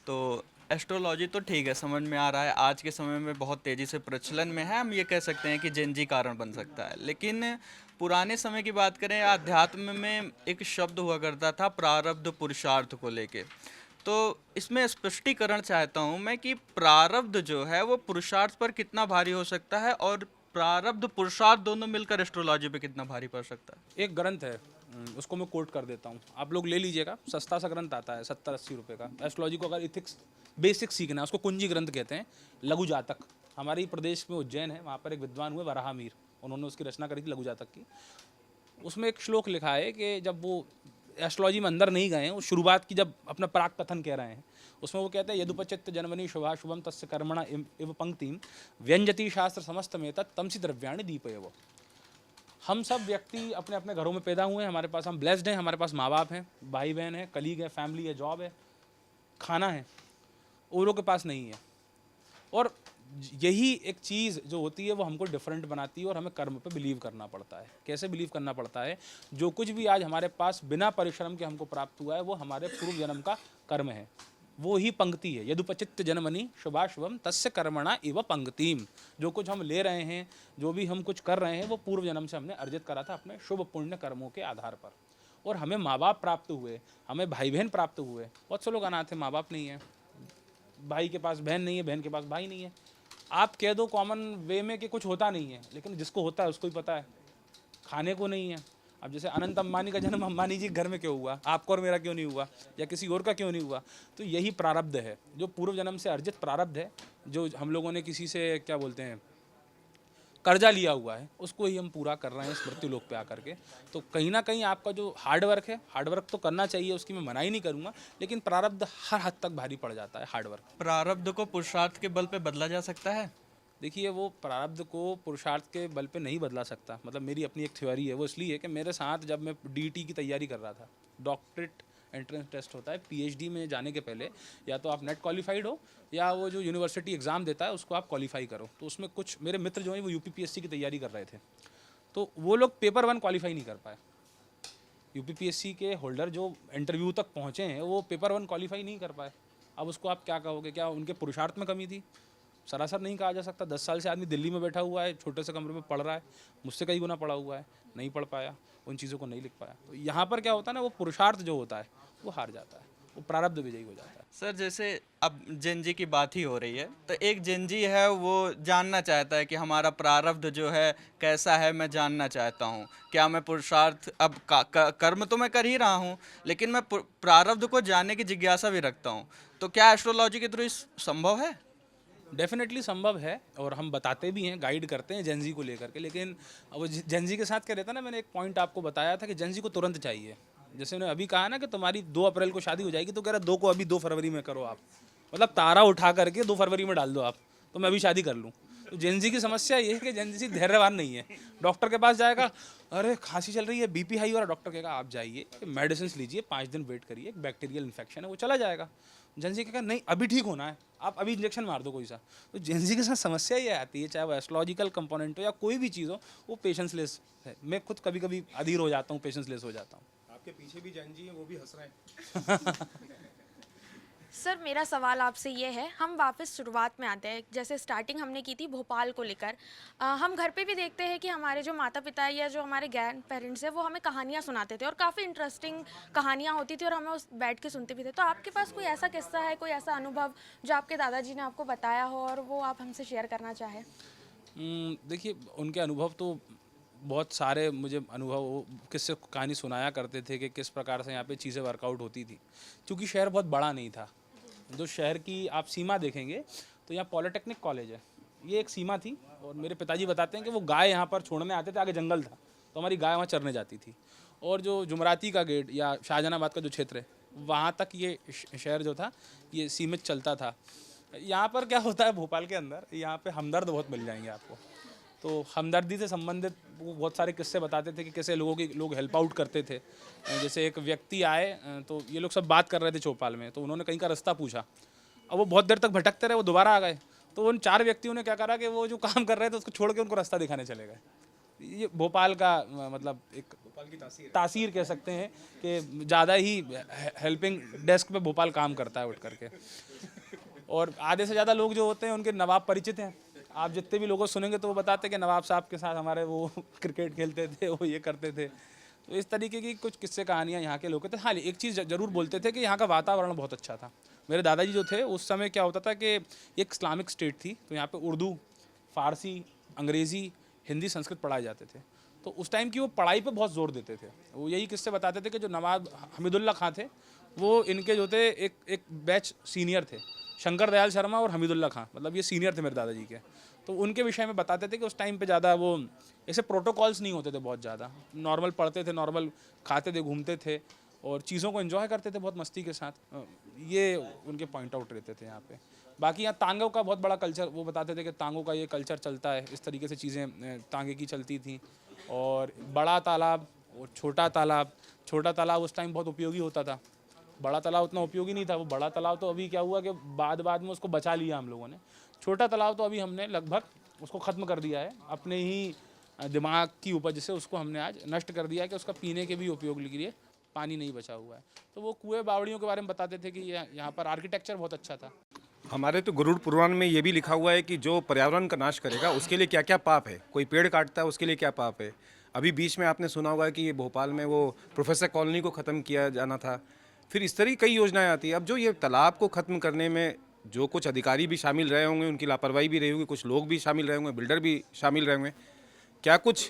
तो एस्ट्रोलॉजी तो ठीक है, समझ में आ रहा है, आज के समय में बहुत तेज़ी से प्रचलन में है। हम ये कह सकते हैं कि जेंजी कारण बन सकता है। लेकिन पुराने समय की बात करें, अध्यात्म में एक शब्द हुआ करता था प्रारब्ध पुरुषार्थ को लेके। तो इसमें स्पष्टीकरण चाहता हूँ मैं कि प्रारब्ध जो है वो पुरुषार्थ पर कितना भारी हो सकता है, और प्रारब्ध पुरुषार्थ दोनों मिलकर एस्ट्रोलॉजी पे कितना भारी पड़ सकता है। एक ग्रंथ है, उसको मैं कोट कर देता हूँ, आप लोग ले लीजिएगा। सस्ता सा ग्रंथ आता है, 70-80 रुपये का। एस्ट्रोलॉजी को अगर इथिक्स बेसिक सीखना है, उसको कुंजी ग्रंथ कहते हैं, लघु जातक। हमारे प्रदेश में उज्जैन है, वहाँ पर एक विद्वान हुए वराहमीर, उन्होंने उसकी रचना करी थी लघु जातक की। उसमें एक श्लोक लिखा है कि जब वो एस्ट्रोलॉजी में अंदर नहीं गए हैं, वो शुरुआत की जब अपना प्राक कथन कह रहे हैं, उसमें वो कहते हैं यदुपचित्त जन्मनि शुभा शुभम तस्य कर्मणा इव पंक्तिम व्यंजति शास्त्र समस्त में तमसी द्रव्याणि दीपयव। हम सब व्यक्ति अपने अपने घरों में पैदा हुए हैं, हमारे पास, हम ब्लेस्ड हैं, हमारे पास माँ बाप हैं, भाई बहन है, कलीग है, फैमिली है, जॉब है, खाना है, वो लोग के पास नहीं है। और यही एक चीज़ जो होती है वो हमको डिफरेंट बनाती है, और हमें कर्म पे बिलीव करना पड़ता है। कैसे बिलीव करना पड़ता है? जो कुछ भी आज हमारे पास बिना परिश्रम के हमको प्राप्त हुआ है, वो हमारे पूर्व जन्म का कर्म है। वो ही पंक्ति है, यदुपचित्त जन्मनि शुभाशुभम तस्य कर्मणा इव पंक्तिम। जो कुछ हम ले रहे हैं, जो भी हम कुछ कर रहे हैं, वो पूर्व जन्म से हमने अर्जित करा था अपने शुभ पुण्य कर्मों के आधार पर। और हमें माँ बाप प्राप्त हुए, हमें भाई बहन प्राप्त हुए। बहुत से लोग अनाथ हैं, माँ बाप नहीं है, भाई के पास बहन नहीं है, बहन के पास भाई नहीं है। आप कह दो कॉमन वे में कि कुछ होता नहीं है, लेकिन जिसको होता है उसको ही पता है, खाने को नहीं है। अब जैसे अनंत अंबानी का जन्म अंबानी जी घर में क्यों हुआ, आपका और मेरा क्यों नहीं हुआ, या किसी और का क्यों नहीं हुआ? तो यही प्रारब्ध है, जो पूर्व जन्म से अर्जित प्रारब्ध है, जो हम लोगों ने किसी से क्या बोलते हैं कर्जा लिया हुआ है, उसको ही हम पूरा कर रहे हैं इस मृत्यु लोक पे आकर के। तो कहीं ना कहीं आपका जो हार्ड वर्क है, हार्ड वर्क तो करना चाहिए, उसकी मैं मना ही नहीं करूँगा, लेकिन प्रारब्ध हर हद तक भारी पड़ जाता है हार्ड वर्क। प्रारब्ध को पुरुषार्थ के बल पे बदला जा सकता है? देखिए, वो प्रारब्ध को पुरुषार्थ के बल पे नहीं बदला सकता। मतलब मेरी अपनी एक थ्योरी है, वो इसलिए कि मेरे साथ जब मैं डीटी की तैयारी कर रहा था, डॉक्टरेट एंट्रेंस टेस्ट होता है पीएचडी में जाने के पहले, या तो आप नेट क्वालिफाइड हो या वो जो यूनिवर्सिटी एग्ज़ाम देता है उसको आप क्वालिफाई करो। तो उसमें कुछ मेरे मित्र जो हैं वो यूपीपीएससी की तैयारी कर रहे थे, तो वो लोग पेपर 1 क्वालिफाई नहीं कर पाए। यूपीपीएससी के होल्डर जो इंटरव्यू तक पहुँचे हैं, वो पेपर 1 क्वालिफाई नहीं कर पाए। अब उसको आप क्या कहोगे? क्या उनके पुरुषार्थ में कमी थी? सरासर नहीं कहा जा सकता। 10 साल से आदमी दिल्ली में बैठा हुआ है, छोटे से कमरे में पढ़ रहा है, मुझसे कई गुना पढ़ा हुआ है, नहीं पढ़ पाया, उन चीज़ों को नहीं लिख पाया। तो यहाँ पर क्या होता है ना, वो पुरुषार्थ जो होता है वो हार जाता है, वो प्रारब्ध विजयी हो जाता है। सर जैसे अब जेनजी की बात ही हो रही है, तो एक जेनजी है वो जानना चाहता है कि हमारा प्रारब्ध जो है कैसा है, मैं जानना चाहता हूँ। क्या मैं पुरुषार्थ अब कर्म तो मैं कर ही रहा हूँ, लेकिन मैं प्रारब्ध को जानने की जिज्ञासा भी रखता हूँ। तो क्या एस्ट्रोलॉजी के थ्रू संभव है? डेफिनेटली संभव है, और हम बताते भी हैं, गाइड करते हैं जेंजी को लेकर के। लेकिन अब जेंजी के साथ क्या रहता है ना, मैंने एक पॉइंट आपको बताया था कि जेंजी को तुरंत चाहिए। जैसे उन्होंने अभी कहा ना कि तुम्हारी 2 अप्रैल को शादी हो जाएगी, तो कह रहा 2 को अभी 2 फरवरी में करो आप। मतलब तारा उठा करके 2 फरवरी में डाल दो आप, तो मैं अभी शादी कर लूँ। तो जेंजी की समस्या ये है कि जेंजी धैर्यवान नहीं है। डॉक्टर के पास जाएगा, अरे खांसी चल रही है, बीपी हाई हो रहा, डॉक्टर कहेगा आप जाइए, मेडिसिन लीजिए, 5 दिन वेट करिए, एक बैक्टीरियल इन्फेक्शन है, वो चला जाएगा। जेंजी कहेगा नहीं अभी ठीक होना है, आप अभी इंजेक्शन मार दो कोई सा। तो जेंजी के साथ समस्या ये आती है, चाहे वो एस्ट्रोलॉजिकल कंपोनेंट हो या कोई भी चीज़ हो, वो पेशेंस लेस है। मैं खुद कभी कभी अधीर हो जाता हूँ, पेशेंस लेस हो जाता हूँ। आपके पीछे भी जैन जी हैं, वो भी हंस रहे हैं। सर मेरा सवाल आपसे ये है, हम वापस शुरुआत में आते हैं, जैसे स्टार्टिंग हमने की थी भोपाल को लेकर। हम घर पे भी देखते हैं कि हमारे जो माता पिता या जो हमारे ग्रैंड पेरेंट्स हैं वो हमें कहानियाँ सुनाते थे और काफ़ी इंटरेस्टिंग कहानियाँ होती थी और हमें उस बैठ के सुनते भी थे। तो आपके पास कोई ऐसा किस्सा है, कोई ऐसा अनुभव जो आपके दादाजी ने आपको बताया हो और वो आप हमसे शेयर करना चाहें? देखिए, उनके अनुभव तो बहुत सारे मुझे अनुभव वो किससे कहानी सुनाया करते थे कि किस प्रकार से यहाँ पे चीज़ें वर्कआउट होती थी। क्योंकि शहर बहुत बड़ा नहीं था। जो शहर की आप सीमा देखेंगे तो यहाँ पॉलिटेक्निक कॉलेज है, ये एक सीमा थी। और मेरे पिताजी बताते हैं कि वो गाय यहाँ पर छोड़ने आते थे, आगे जंगल था तो हमारी गाय वहाँ चरने जाती थी। और जो जुमराती का गेट या शाहजहानाबाद का जो क्षेत्र है वहाँ तक ये शहर जो था ये सीमित चलता था। यहाँ पर क्या होता है भोपाल के अंदर, यहाँ पे हमदर्द बहुत मिल जाएंगे आपको। तो हमदर्दी से संबंधित वो बहुत सारे किस्से बताते थे कि कैसे लोग हेल्प आउट करते थे। जैसे एक व्यक्ति आए तो ये लोग सब बात कर रहे थे चौपाल में, तो उन्होंने कहीं का रास्ता पूछा। अब वो बहुत देर तक भटकते रहे, वो दोबारा आ गए। तो उन 4 व्यक्तियों ने क्या करा कि वो जो काम कर रहे थे उसको छोड़ के उनको रास्ता दिखाने चले गए। ये भोपाल का मतलब एक भोपाल की तासीर कह सकते हैं कि ज़्यादा ही हेल्पिंग डेस्क पे भोपाल काम करता है उठ करके। और आधे से ज़्यादा लोग जो होते हैं उनके नवाब परिचित हैं। आप जितने भी लोगों को सुनेंगे तो वो बताते हैं कि नवाब साहब के साथ हमारे वो क्रिकेट खेलते थे, वो ये करते थे। तो इस तरीके की कुछ किस्से कहानियाँ यहाँ के लोग थे। हाँ, एक चीज़ ज़रूर बोलते थे कि यहाँ का वातावरण बहुत अच्छा था। मेरे दादाजी जो थे उस समय क्या होता था कि एक इस्लामिक स्टेट थी, तो यहाँ पे उर्दू, फ़ारसी, अंग्रेज़ी, हिंदी, संस्कृत पढ़ाए जाते थे। तो उस टाइम की वो पढ़ाई पे बहुत ज़ोर देते थे। वो यही किस्से बताते थे कि जो नवाब हमीदुल्ला खां थे वो इनके जो थे एक बैच सीनियर थे। शंकर दयाल शर्मा और हमीदुल्ला खां, मतलब ये सीनियर थे मेरे दादाजी के। तो उनके विषय में बताते थे कि उस टाइम पे ज़्यादा वो ऐसे प्रोटोकॉल्स नहीं होते थे बहुत ज़्यादा। नॉर्मल पढ़ते थे, नॉर्मल खाते थे, घूमते थे और चीज़ों को एंजॉय करते थे बहुत मस्ती के साथ। ये उनके पॉइंट आउट रहते थे यहाँ पे। बाकी यहाँ तांगों का बहुत बड़ा कल्चर, वो बताते थे कि तांगों का ये कल्चर चलता है, इस तरीके से चीज़ें तांगे की चलती थी। और बड़ा तालाब और छोटा तालाब उस टाइम बहुत उपयोगी होता था। बड़ा तालाब उतना उपयोगी नहीं था। वो बड़ा तालाब तो अभी क्या हुआ कि बाद में उसको बचा लिया हम लोगों ने। छोटा तालाब तो अभी हमने लगभग उसको ख़त्म कर दिया है, अपने ही दिमाग की उपज से उसको हमने आज नष्ट कर दिया है कि उसका पीने के भी उपयोग के लिए पानी नहीं बचा हुआ है। तो वो कुएँ बावड़ियों के बारे में बताते थे कि यहाँ पर आर्किटेक्चर बहुत अच्छा था। हमारे तो गरुड़ पुराण में ये भी लिखा हुआ है कि जो पर्यावरण का नाश करेगा उसके लिए क्या क्या पाप है। कोई पेड़ काटता है उसके लिए क्या पाप है। अभी बीच में आपने सुना होगा कि ये भोपाल में वो प्रोफेसर कॉलोनी को ख़त्म किया जाना था। फिर इस तरह कई योजनाएं आती हैं। अब जो ये तालाब को ख़त्म करने में जो कुछ अधिकारी भी शामिल रहे होंगे, उनकी लापरवाही भी रही होगी, कुछ लोग भी शामिल रहे होंगे, बिल्डर भी शामिल रहे होंगे, क्या कुछ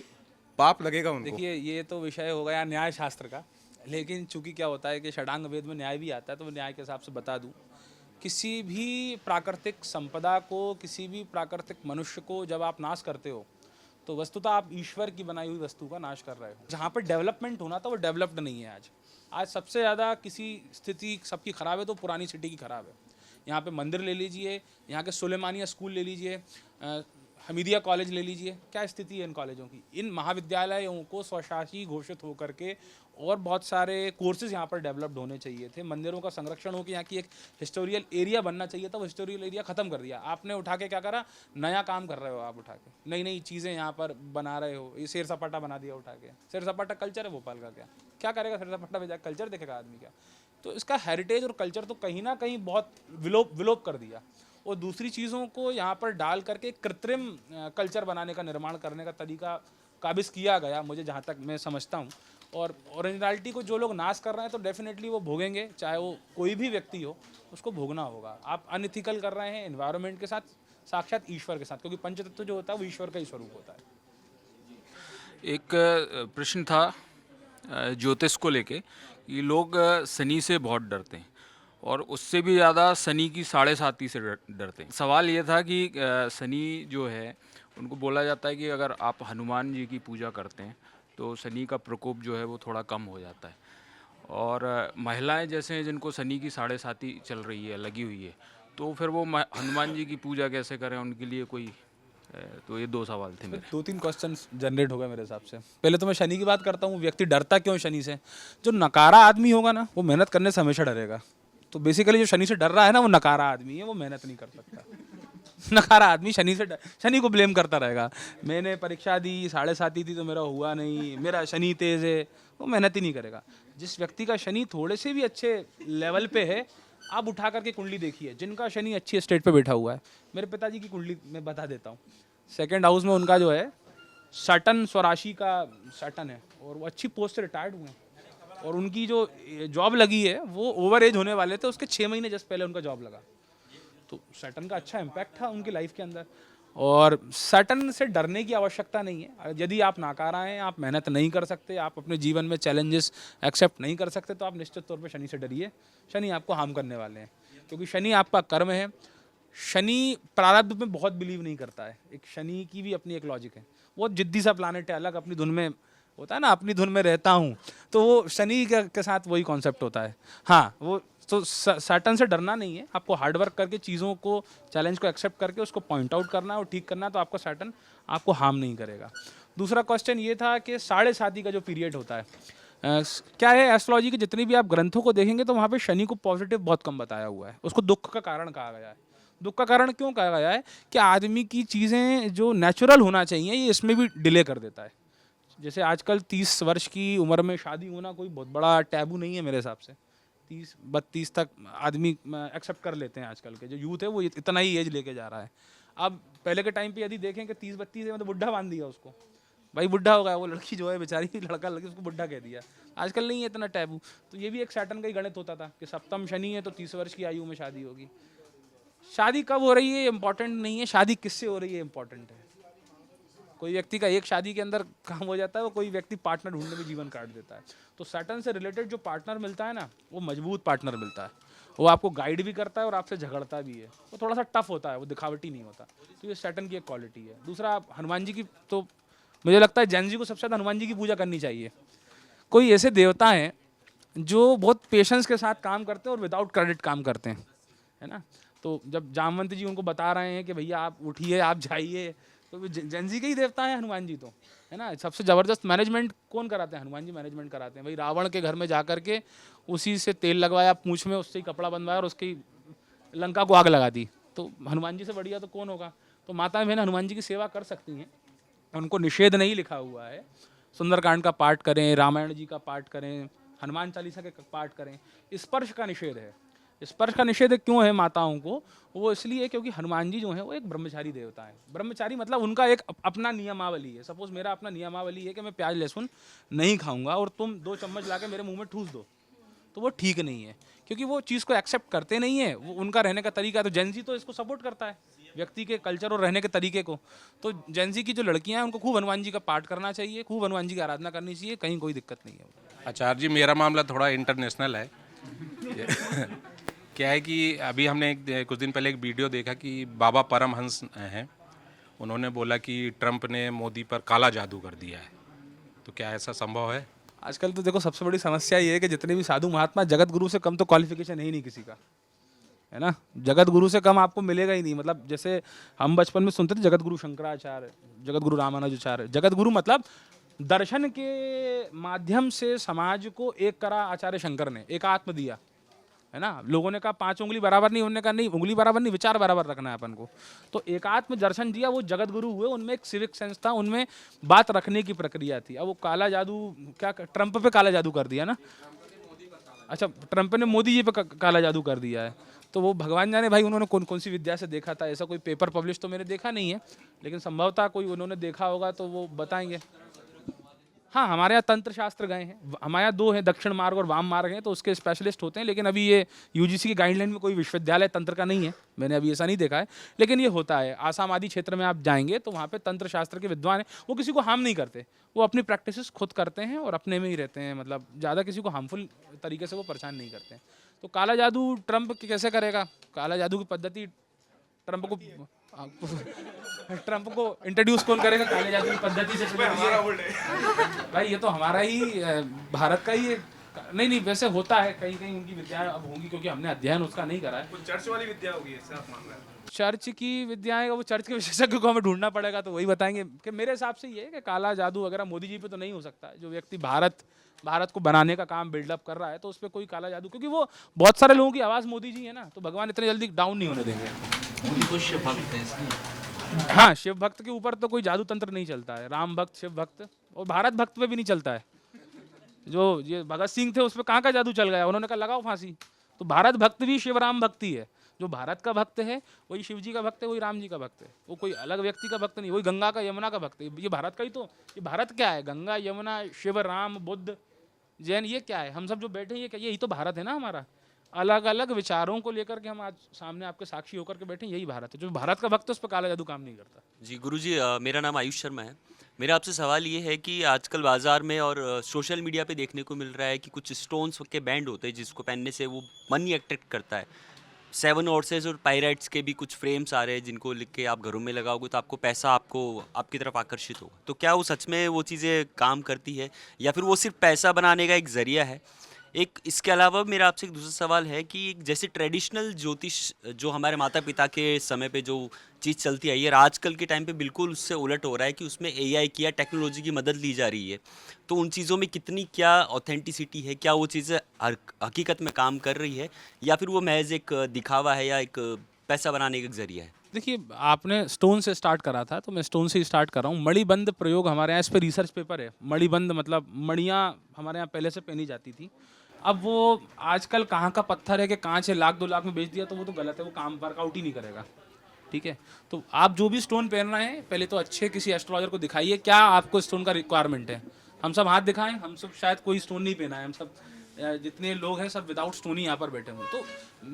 पाप लगेगा उनको? देखिए, ये तो विषय हो गया न्याय शास्त्र का। लेकिन चूंकि क्या होता है कि षडांग वेद में न्याय भी आता है, तो वो न्याय के हिसाब से बता दूं, किसी भी प्राकृतिक संपदा को, किसी भी प्राकृतिक मनुष्य को जब आप नाश करते हो तो वस्तुतः आप ईश्वर की बनाई हुई वस्तु का नाश कर रहे हो। जहाँ पर डेवलपमेंट होना था वो डेवलप्ड नहीं है आज सबसे ज़्यादा किसी स्थिति सबकी ख़राब है तो पुरानी सिटी की ख़राब है। यहाँ पे मंदिर ले लीजिए, यहाँ के सुलेमानिया स्कूल ले लीजिए, हमीदिया कॉलेज ले लीजिए, क्या स्थिति है इन कॉलेजों की। इन महाविद्यालयों को स्वशासी घोषित होकर के और बहुत सारे कोर्सेज यहाँ पर डेवलप्ड होने चाहिए थे। मंदिरों का संरक्षण हो कि यहाँ की एक हिस्टोरियल एरिया बनना चाहिए था, वो हिस्टोरियल एरिया ख़त्म कर दिया आपने। उठा के क्या करा, नया काम कर रहे हो आप, उठा के नई नई चीज़ें यहाँ पर बना रहे हो। ये सैर सपाटा बना दिया उठा के। सैर सपाटा कल्चर है भोपाल का, क्या करेगा सैर सपाटा में जाकर कल्चर देखेगा आदमी क्या? तो इसका हेरिटेज और कल्चर तो कहीं ना कहीं बहुत विलोप कर दिया। और दूसरी चीज़ों को यहाँ पर डाल करके कृत्रिम कल्चर बनाने का, निर्माण करने का तरीका काबिज किया गया, मुझे जहाँ तक मैं समझता हूँ। और ओरिजिनलिटी को जो लोग नाश कर रहे हैं तो डेफिनेटली वो भोगेंगे, चाहे वो कोई भी व्यक्ति हो, उसको भोगना होगा। आप अनइथिकल कर रहे हैं एनवायरनमेंट के साथ, साक्षात ईश्वर के साथ, क्योंकि पंचतत्व जो होता है वो ईश्वर का ही स्वरूप होता है। एक प्रश्न था ज्योतिष को लेके कि लोग शनि से बहुत डरते हैं और उससे भी ज़्यादा शनि की 7.5 से डरते हैं। सवाल ये था कि शनि जो है उनको बोला जाता है कि अगर आप हनुमान जी की पूजा करते हैं तो शनि का प्रकोप जो है वो थोड़ा कम हो जाता है। और महिलाएं जैसे हैं जिनको शनि की 7.5 चल रही है, लगी हुई है, तो फिर वो हनुमान जी की पूजा कैसे करें, उनके लिए कोई तो ये 2 सवाल थे मेरे। 2-3 क्वेश्चन जनरेट हो गए मेरे हिसाब से। पहले तो मैं शनि की बात करता हूँ। व्यक्ति डरता क्यों शनि से? जो नकारा आदमी होगा ना, वो मेहनत करने से हमेशा डरेगा। तो बेसिकली जो शनि से डर रहा है ना, वो नकारा आदमी है, वो मेहनत नहीं कर सकता। नकारा आदमी शनि को ब्लेम करता रहेगा। मैंने परीक्षा दी, 7.5 थी तो मेरा हुआ नहीं, मेरा शनि तेज है, वो मेहनत ही नहीं करेगा। जिस व्यक्ति का शनि थोड़े से भी अच्छे लेवल पे है आप उठा करके कुंडली देखिए, जिनका शनि अच्छी स्टेट पे बैठा हुआ है, मेरे पिताजी की कुंडली मैं बता देता हूँ, सेकंड हाउस में उनका जो है सटन स्वराशि का सटन है और वो अच्छी पोस्ट से रिटायर्ड हुए हैं और उनकी जो जॉब लगी है वो ओवर एज होने वाले थे, उसके 6 महीने जस्ट पहले उनका जॉब लगा। तो सैटर्न का अच्छा इम्पैक्ट था उनकी लाइफ के अंदर और सैटर्न से डरने की आवश्यकता नहीं है। यदि आप नाकारा हैं, आप मेहनत नहीं कर सकते, आप अपने जीवन में चैलेंजेस एक्सेप्ट नहीं कर सकते, तो आप निश्चित तौर पे शनि से डरिए। शनि आपको हार्म करने वाले हैं क्योंकि शनि आपका कर्म है। शनि प्रारब्ध में बहुत बिलीव नहीं करता है। एक शनि की भी अपनी एक लॉजिक है, बहुत जिद्दी सा प्लानट है, अलग अपनी धुन में होता है ना, अपनी धुन में रहता हूँ, तो वो शनि के साथ वही कॉन्सेप्ट होता है। हाँ, वो तो सैटर्न से डरना नहीं है, आपको हार्डवर्क करके चीज़ों को, चैलेंज को एक्सेप्ट करके उसको पॉइंट आउट करना है और ठीक करना है, तो आपका सैटर्न आपको हार्म नहीं करेगा। दूसरा क्वेश्चन ये था कि 7.5 का जो पीरियड होता है, क्या है, एस्ट्रोलॉजी के जितने भी आप ग्रंथों को देखेंगे तो वहाँ पे शनि को पॉजिटिव बहुत कम बताया हुआ है, उसको दुख का कारण कहा गया है। दुख का कारण क्यों कहा गया है कि आदमी की चीज़ें जो नेचुरल होना चाहिए ये इसमें भी डिले कर देता है। जैसे आजकल 30 वर्ष की उम्र में शादी होना कोई बहुत बड़ा टैबू नहीं है मेरे हिसाब से, 30-32 तक आदमी एक्सेप्ट कर लेते हैं। आजकल के जो यूथ है वो इतना ही एज लेके जा रहा है। अब पहले के टाइम पे यदि देखें कि 30-32 है, मतलब बुढ़ा बांध दिया उसको, भाई बुढ़ा हो गया, वो लड़की जो है बेचारी, लड़का लड़की उसको बुढ़ा कह दिया। आजकल नहीं है इतना टैबू। तो ये भी एक सैटर्न का ही गणित होता था कि सप्तम शनि है तो 30 वर्ष की आयु में शादी होगी। शादी कब हो रही है इंपॉर्टेंट नहीं है, शादी किससे हो रही है इंपॉर्टेंट है। कोई व्यक्ति का एक शादी के अंदर काम हो जाता है, वो कोई व्यक्ति पार्टनर ढूंढने में जीवन काट देता है। तो सैटर्न से रिलेटेड जो पार्टनर मिलता है ना, वो मजबूत पार्टनर मिलता है, वो आपको गाइड भी करता है और आपसे झगड़ता भी है। वो थोड़ा सा टफ होता है, वो दिखावटी नहीं होता। तो ये सैटर्न की एक क्वालिटी है। दूसरा, आप हनुमान जी की, तो मुझे लगता है जैन जी को सबसे ज़्यादा हनुमान जी की पूजा करनी चाहिए। कोई ऐसे देवता हैं जो बहुत पेशेंस के साथ काम करते हैं और विदाउट क्रेडिट काम करते हैं, है ना। तो जब जामवंत जी उनको बता रहे हैं कि भैया आप उठिए, आप जाइए, तो जैन जी के ही देवता हैं हनुमान जी, तो है ना। सबसे ज़बरदस्त मैनेजमेंट कौन कराते हैं? हनुमान जी मैनेजमेंट कराते हैं। भाई रावण के घर में जा कर के उसी से तेल लगवाया पूंछ में, उससे ही कपड़ा बनवाया और उसकी लंका को आग लगा दी। तो हनुमान जी से बढ़िया तो कौन होगा। तो माताएं बहन हनुमान जी की सेवा कर सकती हैं, उनको निषेध नहीं लिखा हुआ है। सुंदरकांड का पाठ करें, रामायण जी का पाठ करें, हनुमान चालीसा के पाठ करें। स्पर्श का निषेध है। स्पर्श का निषेध क्यों है माताओं को? वो इसलिए क्योंकि हनुमान जी जो है वो एक ब्रह्मचारी देवता है। ब्रह्मचारी मतलब उनका एक अपना नियमावली है। सपोज मेरा अपना नियमावली है कि मैं प्याज लहसुन नहीं खाऊंगा और तुम 2 चम्मच ला के मेरे मुँह में ठूस दो, तो वो ठीक नहीं है, क्योंकि वो चीज़ को एक्सेप्ट करते नहीं है। वो उनका रहने का तरीका है। तो जैन जी तो इसको सपोर्ट करता है, व्यक्ति के कल्चर और रहने के तरीके को। तो जैन जी की जो लड़कियां हैं उनको खूब हनुमान जी का पाठ करना चाहिए, खूब हनुमान जी की आराधना करनी चाहिए, कहीं कोई दिक्कत नहीं है। आचार्य जी, मेरा मामला थोड़ा इंटरनेशनल है। क्या है कि अभी हमने कुछ दिन पहले एक वीडियो देखा कि बाबा परमहंस हैं, उन्होंने बोला कि ट्रंप ने मोदी पर काला जादू कर दिया है। तो क्या ऐसा संभव है? आजकल तो देखो सबसे बड़ी समस्या ये है कि जितने भी साधु महात्मा, जगत गुरु से कम तो क्वालिफिकेशन है ही नहीं किसी का, है ना। जगत गुरु से कम आपको मिलेगा ही नहीं। मतलब जैसे हम बचपन में सुनते थे जगत गुरु शंकराचार्य, जगत गुरु रामानुजाचार्य। जगत गुरु मतलब दर्शन के माध्यम से समाज को एक करा आचार्य शंकर ने, एक आत्म दिया, है ना। लोगों ने कहा 5 उंगली बराबर नहीं, उन्होंने कहा नहीं, उंगली बराबर नहीं, विचार बराबर रखना है अपन को। तो एकात्म दर्शन दिया, वो जगत गुरु हुए। उनमें एक सिविक सेंस था, उनमें बात रखने की प्रक्रिया थी। अब वो काला जादू, क्या ट्रंप पे काला जादू कर दिया ना। अच्छा, ट्रंप ने मोदी जी पे काला जादू कर दिया है। तो वो भगवान जाने भाई उन्होंने कौन कौन सी विद्या से देखा था। ऐसा कोई पेपर पब्लिश तो मैंने देखा नहीं है, लेकिन संभवतः कोई उन्होंने देखा होगा तो वो बताएंगे। हाँ, हमारे यहाँ तंत्र शास्त्र गए हैं, हमारे यहाँ 2 हैं, दक्षिण मार्ग और वाम मार्ग हैं, तो उसके स्पेशलिस्ट होते हैं। लेकिन अभी ये यूजीसी की गाइडलाइन में कोई विश्वविद्यालय तंत्र का नहीं है, मैंने अभी ऐसा नहीं देखा है, लेकिन ये होता है। आसाम आदि क्षेत्र में आप जाएंगे तो वहाँ पे तंत्र शास्त्र के विद्वान हैं, वो किसी को हार्म नहीं करते, वो अपनी प्रैक्टिसेस खुद करते हैं और अपने में ही रहते हैं। मतलब ज़्यादा किसी को हार्मफुल तरीके से वो परेशान नहीं करते हैं। तो काला जादू ट्रंप कैसे करेगा? काला जादू की पद्धति ट्रंप को इंट्रोड्यूस कौन करेगा काले जादू की पद्धति से? भाई ये तो हमारा ही भारत का ही है। नहीं, वैसे होता है कहीं कहीं उनकी विद्याएं अब होंगी, क्योंकि हमने अध्ययन उसका नहीं करा है। चर्च वाली विद्या होगी, ऐसा आप मान रहे हैं? चर्च की विद्याएं, वो चर्च के विशेषज्ञ को हमें ढूंढना पड़ेगा, तो वही बताएंगे। कि मेरे हिसाब से ये है कि काला जादू वगैरह मोदी जी पे तो नहीं हो सकता। जो व्यक्ति भारत को बनाने का काम बिल्डअप कर रहा है, तो उस पर कोई काला जादू, क्योंकि वो बहुत सारे लोगों की आवाज़ मोदी जी है ना, तो भगवान इतनी जल्दी डाउन नहीं होने देंगे। हाँ, शिव भक्त के ऊपर तो कोई जादू तंत्र नहीं चलता है। राम भक्त, शिव भक्त और भारत भक्त पे भी नहीं चलता है। जो ये भगत सिंह थे उस पर कहाँ का जादू चल गया? उन्होंने कहा लगाओ फांसी, तो भारत भक्त भी शिव राम भक्ति है। जो भारत का भक्त है वही शिव जी का भक्त है, वही राम जी का भक्त है। वो कोई अलग व्यक्ति का भक्त नहीं, वही गंगा का यमुना का भक्त है। ये भारत का ही तो, ये भारत क्या है? गंगा यमुना शिव राम बुद्ध जैन, ये क्या है? हम सब जो बैठे हैं ये क्या? यही तो भारत है ना हमारा। अलग अलग विचारों को लेकर के हम आज सामने आपके साक्षी होकर के बैठे हैं, यही भारत है। जो भारत का भक्त है उस पर काला जादू काम नहीं करता। जी गुरुजी, मेरा नाम आयुष शर्मा है। मेरा आपसे सवाल ये है कि आजकल बाज़ार में और सोशल मीडिया पे देखने को मिल रहा है कि कुछ स्टोन्स के बैंड होते हैं जिसको पहनने से वो मनी अट्रैक्ट करता है। 7 हॉर्सेस और पायराइट्स के भी कुछ फ्रेम्स आ रहे हैं जिनको लिख के आप घरों में लगाओगे तो आपको पैसा आपकी तरफ आकर्षित होगा। तो क्या वो सच में वो चीज़ें काम करती है या फिर वो सिर्फ पैसा बनाने का एक ज़रिया है? एक इसके अलावा मेरा आपसे एक दूसरा सवाल है कि जैसे ट्रेडिशनल ज्योतिष जो हमारे माता पिता के समय पे जो चीज़ चलती आई है, आजकल के टाइम पे बिल्कुल उससे उलट हो रहा है कि उसमें एआई की या टेक्नोलॉजी की मदद ली जा रही है। तो उन चीज़ों में कितनी क्या ऑथेंटिसिटी है? क्या वो चीज़ें हकीकत में काम कर रही है या फिर वो महज एक दिखावा है या एक पैसा बनाने का एक जरिया है? देखिए, आपने स्टोन से स्टार्ट करा था तो मैं स्टोन से ही स्टार्ट कर रहा हूँ। मणिबंध प्रयोग हमारे यहाँ, इस पर रिसर्च पेपर है। मणिबंध मतलब मणियाँ हमारे यहाँ पहले से पहनी जाती थी। अब वो आजकल कहाँ का पत्थर है कि कांच है, 1-2 लाख में बेच दिया तो वो तो गलत है, वो काम वर्कआउट ही नहीं करेगा। ठीक है, तो आप जो भी स्टोन पहन रहे हैं पहले तो अच्छे किसी एस्ट्रोलॉजर को दिखाइए क्या आपको स्टोन का रिक्वायरमेंट है। हम सब हाथ दिखाएं, हम सब शायद कोई स्टोन नहीं पहना है, हम सब जितने लोग हैं सब विदाउट स्टोन ही यहाँ पर बैठे हुए। तो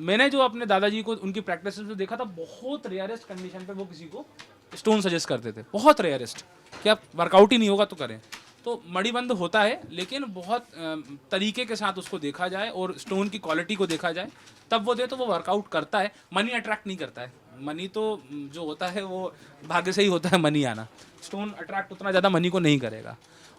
मैंने जो अपने दादाजी को उनकी प्रैक्टिस में देखा था, बहुत रेयरेस्ट कंडीशन पे वो किसी को स्टोन सजेस्ट करते थे, बहुत रेयरेस्ट, कि आप वर्कआउट ही नहीं होगा तो करें। तो मणिबंध होता है लेकिन बहुत तरीके के साथ उसको देखा जाए और स्टोन की क्वालिटी को देखा जाए तब वो दे तो वो वर्कआउट करता है। मनी अट्रैक्ट नहीं करता है, मनी तो जो होता है वो भाग्य से ही होता है मनी आना। स्टोन अट्रैक्ट उतना ज़्यादा मनी को नहीं करेगा।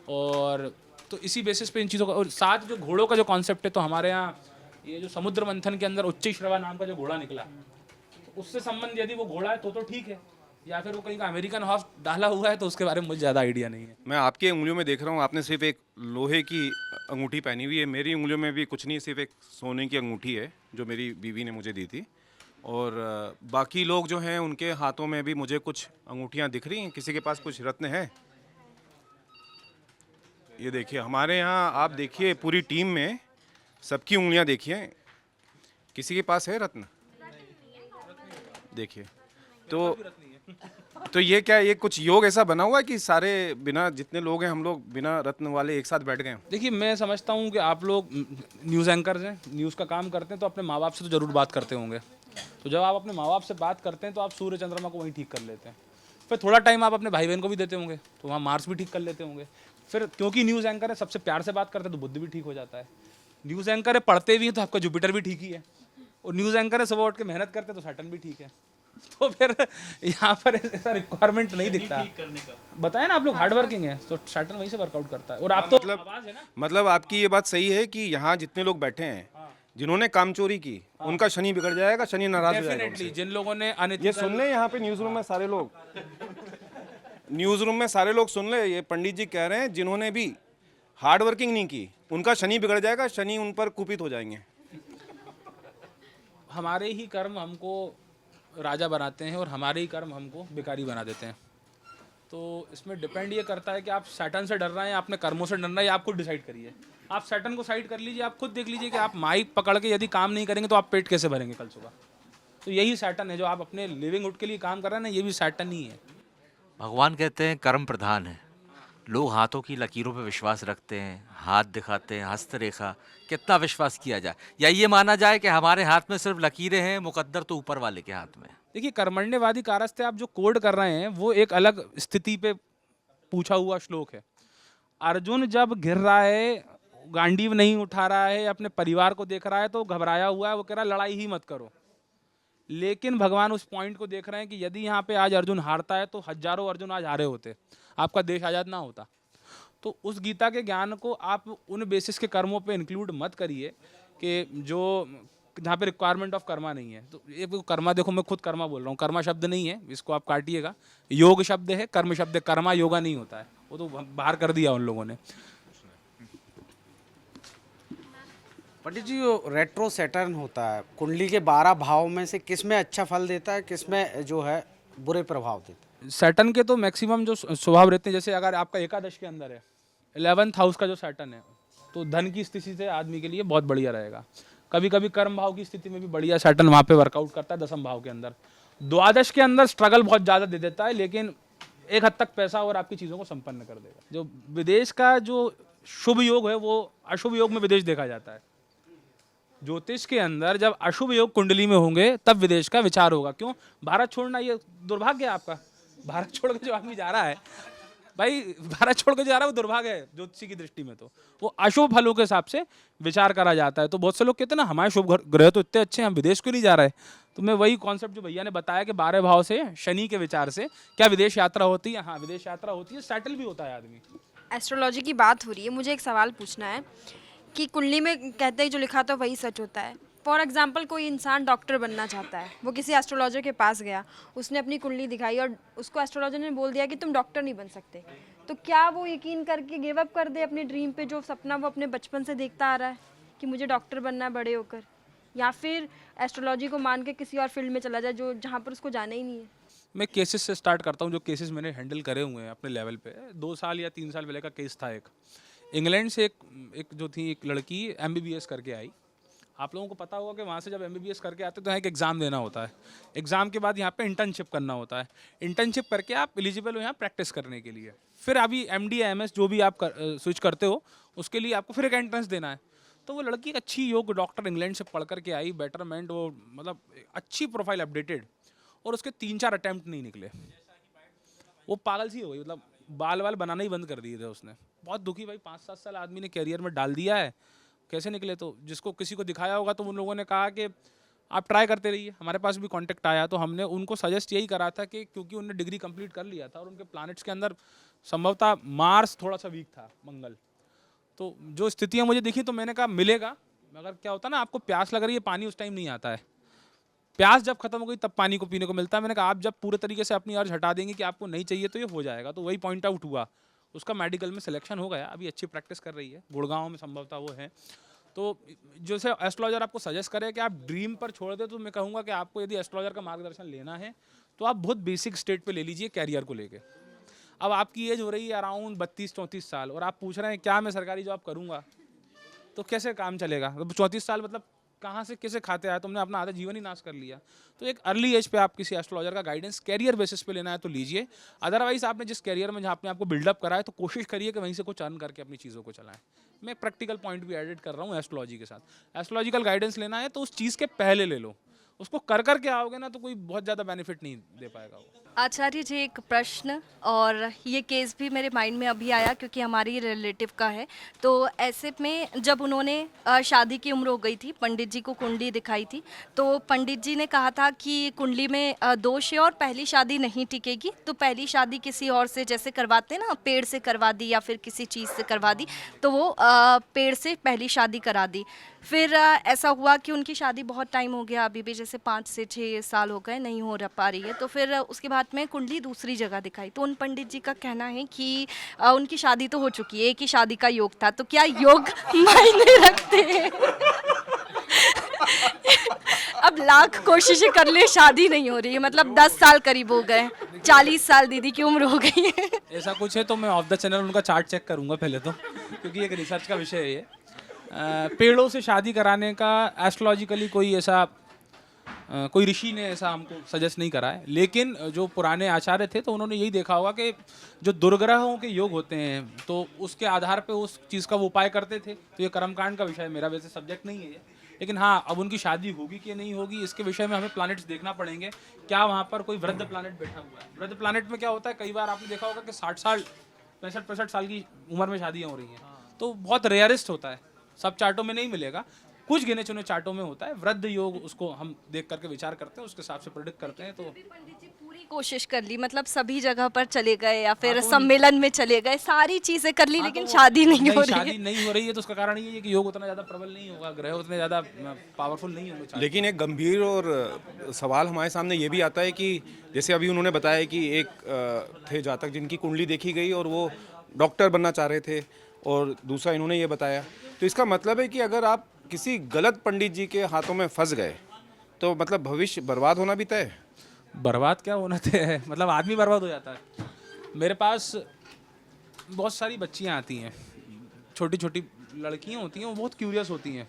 और तो इसी बेसिस पे इन चीज़ों का, और साथ जो घोड़ों का जो कॉन्सेप्ट है, तो हमारे यहाँ ये जो समुद्र मंथन के अंदर उच्चश्रवा नाम का जो घोड़ा निकला, तो उससे संबंध यदि वो घोड़ा है तो ठीक है, या फिर वो कहीं का अमेरिकन हॉर्स डाला हुआ है तो उसके बारे में मुझे ज़्यादा आइडिया नहीं है। मैं आपके उंगलियों में देख रहा हूँ, आपने सिर्फ एक लोहे की अंगूठी पहनी हुई है। मेरी उंगलियों में भी कुछ नहीं, सिर्फ एक सोने की अंगूठी है जो मेरी बीवी ने मुझे दी थी। और बाकी लोग जो हैं उनके हाथों में भी मुझे कुछ अंगूठियाँ दिख रही हैं। किसी के पास कुछ रत्न है? ये देखिए, हमारे यहाँ आप देखिए पूरी टीम में सबकी उंगलियाँ देखिए, किसी के पास है रत्न? देखिए, तो ये क्या, ये कुछ योग ऐसा बना हुआ है कि सारे बिना, जितने लोग हैं हम लोग बिना रत्न वाले एक साथ बैठ गए? देखिए, मैं समझता हूँ कि आप लोग न्यूज़ एंकर्स हैं, न्यूज़ का काम करते हैं, तो अपने माँ बाप से तो ज़रूर बात करते होंगे। तो जब आप अपने माँ बाप से बात करते हैं तो आप सूर्य चंद्रमा को वहीं ठीक कर लेते हैं। फिर थोड़ा टाइम आप अपने भाई बहन को भी देते होंगे तो वहाँ मार्स भी ठीक कर लेते होंगे। फिर क्योंकि न्यूज़ एंकर है, सबसे प्यार से बात करते हैं तो बुद्ध भी ठीक हो जाता है। न्यूज़ एंकर है, पढ़ते भी हैं तो आपका जुपिटर भी ठीक ही है। और न्यूज़ एंकर है, सुबह उठ के मेहनत करते हैं तो सैटर्न भी ठीक है। तो फिर यहाँ पर ऐसा रिक्वायरमेंट नहीं दिखता। बताया ना, आप लोग हार्ड वर्किंग है तो सैटर्न वहीं से वर्कआउट करता है। और आप तो आवाज़ है ना, मतलब आपकी ये बात सही है कि यहाँ जितने लोग बैठे हैं, जिन्होंने काम चोरी की, उनका शनि बिगड़ जाएगा, शनि नाराज हो जाएगा डेफिनेटली उनसे। जिन लोगों ने ये सुन ले, यहाँ पे न्यूज़ रूम में सारे लोग, न्यूज़ रूम में सारे लोग सुन ले, ये पंडित जी कह रहे हैं जिन्होंने भी हार्ड वर्किंग नहीं की उनका शनि बिगड़ जाएगा, शनि उन पर कुपित हो जाएंगे। हमारे ही कर्म हमको राजा बनाते हैं और हमारे ही कर्म हमको भिखारी बना देते हैं। तो इसमें डिपेंड ये करता है कि आप सैटर्न से डर रहे हैं या अपने कर्मों से डर रहे हैं, आप खुद डिसाइड करिए। आप सैटर्न को साइड कर लीजिए, आप खुद देख लीजिए कि आप माइक पकड़ के यदि काम नहीं करेंगे तो आप पेट कैसे भरेंगे कल सुबह। तो यही सैटर्न है, जो आप अपने लिविंग के लिए काम कर रहे हैं ना, ये भी सैटर्न ही है। भगवान कहते हैं कर्म प्रधान है। लोग हाथों की लकीरों पर विश्वास रखते हैं, हाथ दिखाते हैं, हस्तरेखा। कितना विश्वास किया जाए या ये माना जाए कि हमारे हाथ में सिर्फ लकीरें हैं, मुकद्दर तो ऊपर वाले के हाथ में। देखिए, कर्मण्यवादी कारस्ते आप जो कोड कर रहे हैं वो एक अलग स्थिति पे पूछा हुआ श्लोक है। अर्जुन जब घिर रहा है, गांडीव नहीं उठा रहा है, अपने परिवार को देख रहा है तो घबराया हुआ है, वो कह रहा है लड़ाई ही मत करो। लेकिन भगवान उस पॉइंट को देख रहे हैं कि यदि यहाँ पे आज अर्जुन हारता है तो हजारों अर्जुन आज हारे होते, आपका देश आज़ाद ना होता। तो उस गीता के ज्ञान को आप उन बेसिस के कर्मों पे इंक्लूड मत करिए कि जो जहाँ पे रिक्वायरमेंट ऑफ कर्मा नहीं है। तो ये कर्मा, देखो मैं खुद कर्मा बोल रहा हूँ, कर्मा शब्द नहीं है, इसको आप काटिएगा, योग शब्द है, कर्म शब्द है। कर्मा योगा नहीं होता है, वो तो बाहर कर दिया उन लोगों ने। पंडित जी, जो रेट्रो सैटर्न होता है, कुंडली के 12 भाव में से किस में अच्छा फल देता है, किस में जो है बुरे प्रभाव देता है? सैटर्न के तो मैक्सिमम जो स्वभाव रहते हैं, जैसे अगर आपका एकादश के अंदर है 11th हाउस का जो सैटर्न है, तो धन की स्थिति से आदमी के लिए बहुत बढ़िया रहेगा। कभी कभी कर्म भाव की स्थिति में भी बढ़िया सैटर्न वहाँ पे वर्कआउट करता है 10वें भाव के अंदर। द्वादश के अंदर स्ट्रगल बहुत ज़्यादा दे देता है, लेकिन एक हद तक पैसा और आपकी चीज़ों को संपन्न कर देगा। जो विदेश का जो शुभ योग है वो अशुभ योग में विदेश देखा जाता है। ज्योतिष के अंदर जब अशुभ योग कुंडली में होंगे तब विदेश का विचार होगा। क्यों? भारत छोड़ना ये दुर्भाग्य है आपका। भारत छोड़ के जो आदमी जा रहा है भाई, भारत छोड़ के जा रहा है वो दुर्भाग्य है ज्योतिषी की दृष्टि में। तो वो अशुभ फलों के हिसाब से विचार करा जाता है। तो बहुत से लोग कहते हैं ना हमारे शुभ ग्रह तो इतने अच्छे हैं, हम विदेश क्यों नहीं जा रहे। तो मैं वही कॉन्सेप्ट जो भैया ने बताया कि 12 भाव से शनि के विचार से क्या विदेश यात्रा होती है। हाँ, विदेश यात्रा होती है, सेटल भी होता है आदमी। एस्ट्रोलॉजी की बात हो रही है, मुझे एक सवाल पूछना है कि कुंडली में कहते हैं जो लिखा था वही सच होता है। फॉर एग्जाम्पल कोई इंसान डॉक्टर बनना चाहता है, वो किसी एस्ट्रोलॉजर के पास गया, उसने अपनी कुंडली दिखाई और उसको एस्ट्रोलॉजर ने बोल दिया कि तुम डॉक्टर नहीं बन सकते, तो क्या वो यकीन करके गिव अप कर दे अपनी ड्रीम पे, जो सपना वो अपने बचपन से देखता आ रहा है कि मुझे डॉक्टर बनना है बड़े होकर, या फिर एस्ट्रोलॉजी को मान के किसी और फील्ड में चला जाए जो जहाँ पर उसको जाना ही नहीं है? मैं केसेस से स्टार्ट करता हूँ, जो केसेस मैंने हैंडल करे हुए हैं अपने लेवल पे। 2 साल या 3 साल पहले का केस था। एक इंग्लैंड से एक जो थी एक लड़की MBBS करके आई। आप लोगों को पता होगा कि वहाँ से जब MBBS करके आते तो यहाँ एक एग्ज़ाम देना होता है। एग्ज़ाम के बाद यहाँ पे इंटर्नशिप करना होता है। इंटर्नशिप करके आप एलिजिबल हो यहाँ प्रैक्टिस करने के लिए। फिर अभी MD या MS जो भी आप स्विच करते हो उसके लिए आपको फिर एक एंट्रेंस देना है। तो वो लड़की एक अच्छी योग डॉक्टर इंग्लैंड से पढ़ करके आई, बेटरमेंट, वो मतलब अच्छी प्रोफाइल अपडेटेड, और उसके 3-4 अटैम्प्ट नहीं निकले। वो पागल सी हो गई, मतलब बाल वाल बनाना ही बंद कर दिए थे उसने। बहुत दुखी भाई, 5-7 साल आदमी ने कैरियर में डाल दिया है, कैसे निकले। तो जिसको किसी को दिखाया होगा तो उन लोगों ने कहा कि आप ट्राई करते रहिए। हमारे पास भी कांटेक्ट आया तो हमने उनको सजेस्ट यही करा था कि क्योंकि उन्होंने डिग्री कंप्लीट कर लिया था और उनके प्लैनेट्स के अंदर संभवतः मार्स थोड़ा सा वीक था, मंगल। तो जो स्थितियाँ मुझे दिखी तो मैंने कहा मिलेगा, मगर क्या होता है ना, आपको प्यास लग रही है, पानी उस टाइम नहीं आता है। प्यास जब खत्म हो गई तब पानी को पीने को मिलता है। मैंने कहा आप जब पूरे तरीके से अपनी अर्ज हटा देंगे कि आपको नहीं चाहिए तो ये हो जाएगा। तो वही पॉइंट आउट हुआ, उसका मेडिकल में सिलेक्शन हो गया, अभी अच्छी प्रैक्टिस कर रही है, गुड़गांव में संभवतः वो है। तो जैसे एस्ट्रोलॉजर आपको सजेस्ट करे कि आप ड्रीम पर छोड़ दे, तो मैं कहूँगा कि आपको यदि एस्ट्रोलॉजर का मार्गदर्शन लेना है तो आप बहुत बेसिक स्टेट पे ले लीजिए कैरियर को लेके। अब आपकी एज हो रही है अराउंड 32-34 साल और आप पूछ रहे हैं क्या मैं सरकारी जॉब करूँगा, तो कैसे काम चलेगा। 34 साल मतलब कहाँ से कैसे खाते आए, तुमने अपना आधा जीवन ही नाश कर लिया। तो एक अर्ली एज पे आप किसी एस्ट्रोलॉजर का गाइडेंस कैरियर बेसिस पे लेना है तो लीजिए। अदरवाइज आपने जिस कैरियर में जहाँ आपने आपको बिल्डअप करा है तो कोशिश करिए कि वहीं से कुछ अर्न करके अपनी चीज़ों को चलाएं। मैं प्रैक्टिकल पॉइंट भी एडिट कर रहा हूँ एस्ट्रोलॉजी के साथ। एस्ट्रोलॉजिकल गाइडेंस लेना है तो उस चीज़ के पहले ले लो, उसको कर करके आओगे ना तो कोई बहुत ज़्यादा बेनिफिट नहीं दे पाएगा वो। आचार्य जी, एक प्रश्न, और ये केस भी मेरे माइंड में अभी आया क्योंकि हमारी रिलेटिव का है। तो ऐसे में जब उन्होंने शादी की उम्र हो गई थी, पंडित जी को कुंडली दिखाई थी, तो पंडित जी ने कहा था कि कुंडली में दोष है और पहली शादी नहीं टिकेगी, तो पहली शादी किसी और से जैसे करवाते ना, पेड़ से करवा दी या फिर किसी चीज़ से करवा दी, तो वो पेड़ से पहली शादी करा दी। फिर ऐसा हुआ कि उनकी शादी बहुत टाइम हो गया, अभी भी जैसे 5 से 6 साल हो गए, नहीं हो पा रही है। तो फिर उसके बाद में कुंडली दूसरी जगह दिखाई, तो उन पंडित जी का कहना है कि उनकी शादी तो हो चुकी है, एक ही शादी का योग था, तो क्या योग मायने रखते हैं? अब लाख कोशिशें कर ले, शादी नहीं हो रही है, मतलब 10 साल करीब हो गए, 40 साल दीदी की उम्र हो गई है। ऐसा कुछ है तो मैं ऑफ द चैनल उनका चार्ट चेक करूंगा पहले तो, क्योंकि एक रिसर्च का विषय है ये। पेड़ों से शादी कराने का एस्ट्रोलॉजिकली कोई ऐसा कोई ऋषि ने ऐसा हमको सजेस्ट नहीं करा है, लेकिन जो पुराने आचार्य थे तो उन्होंने यही देखा होगा कि जो दुर्ग्रहों के योग होते हैं तो उसके आधार पे उस चीज़ का वो उपाय करते थे। तो ये कर्मकांड का विषय है, मेरा वैसे सब्जेक्ट नहीं है ये, लेकिन हाँ अब उनकी शादी होगी कि नहीं होगी इसके विषय में हमें प्लैनेट्स देखना पड़ेंगे। क्या वहाँ पर कोई वृद्ध प्लैनेट बैठा हुआ है? वृद्ध प्लैनेट में क्या होता है, कई बार आपने देखा होगा कि 60 साल 65 साल की उम्र में शादियाँ हो रही हैं, तो बहुत रेयरिस्ट होता है, सब चार्टों में नहीं मिलेगा, कुछ गिने चुने चार्टों में होता है। वृद्ध योग उसको हम देख करके विचार करते हैं, उसके हिसाब से प्रेडिक्ट करते हैं। तो पंडित जी पूरी कोशिश कर ली, मतलब सभी जगह पर चले गए या फिर सम्मेलन में चले गए, सारी चीजें कर ली, लेकिन शादी नहीं हो रही है। शादी नहीं हो रही है तो उसका कारण ये है कि योग उतना ज़्यादा प्रबल नहीं होगा, ग्रह उतने ज़्यादा पावरफुल नहीं होंगे। लेकिन एक गंभीर और सवाल हमारे सामने ये भी आता है कि जैसे अभी उन्होंने बताया कि एक थे जातक जिनकी कुंडली देखी गई और वो डॉक्टर बनना चाह रहे थे, और दूसरा इन्होंने ये बताया, तो इसका मतलब है कि अगर आप किसी गलत पंडित जी के हाथों में फंस गए तो मतलब भविष्य बर्बाद होना भी तय है। बर्बाद क्या होना तय है, मतलब आदमी बर्बाद हो जाता है। मेरे पास बहुत सारी बच्चियां आती हैं, छोटी छोटी लड़कियां होती हैं, वो बहुत क्यूरियस होती हैं।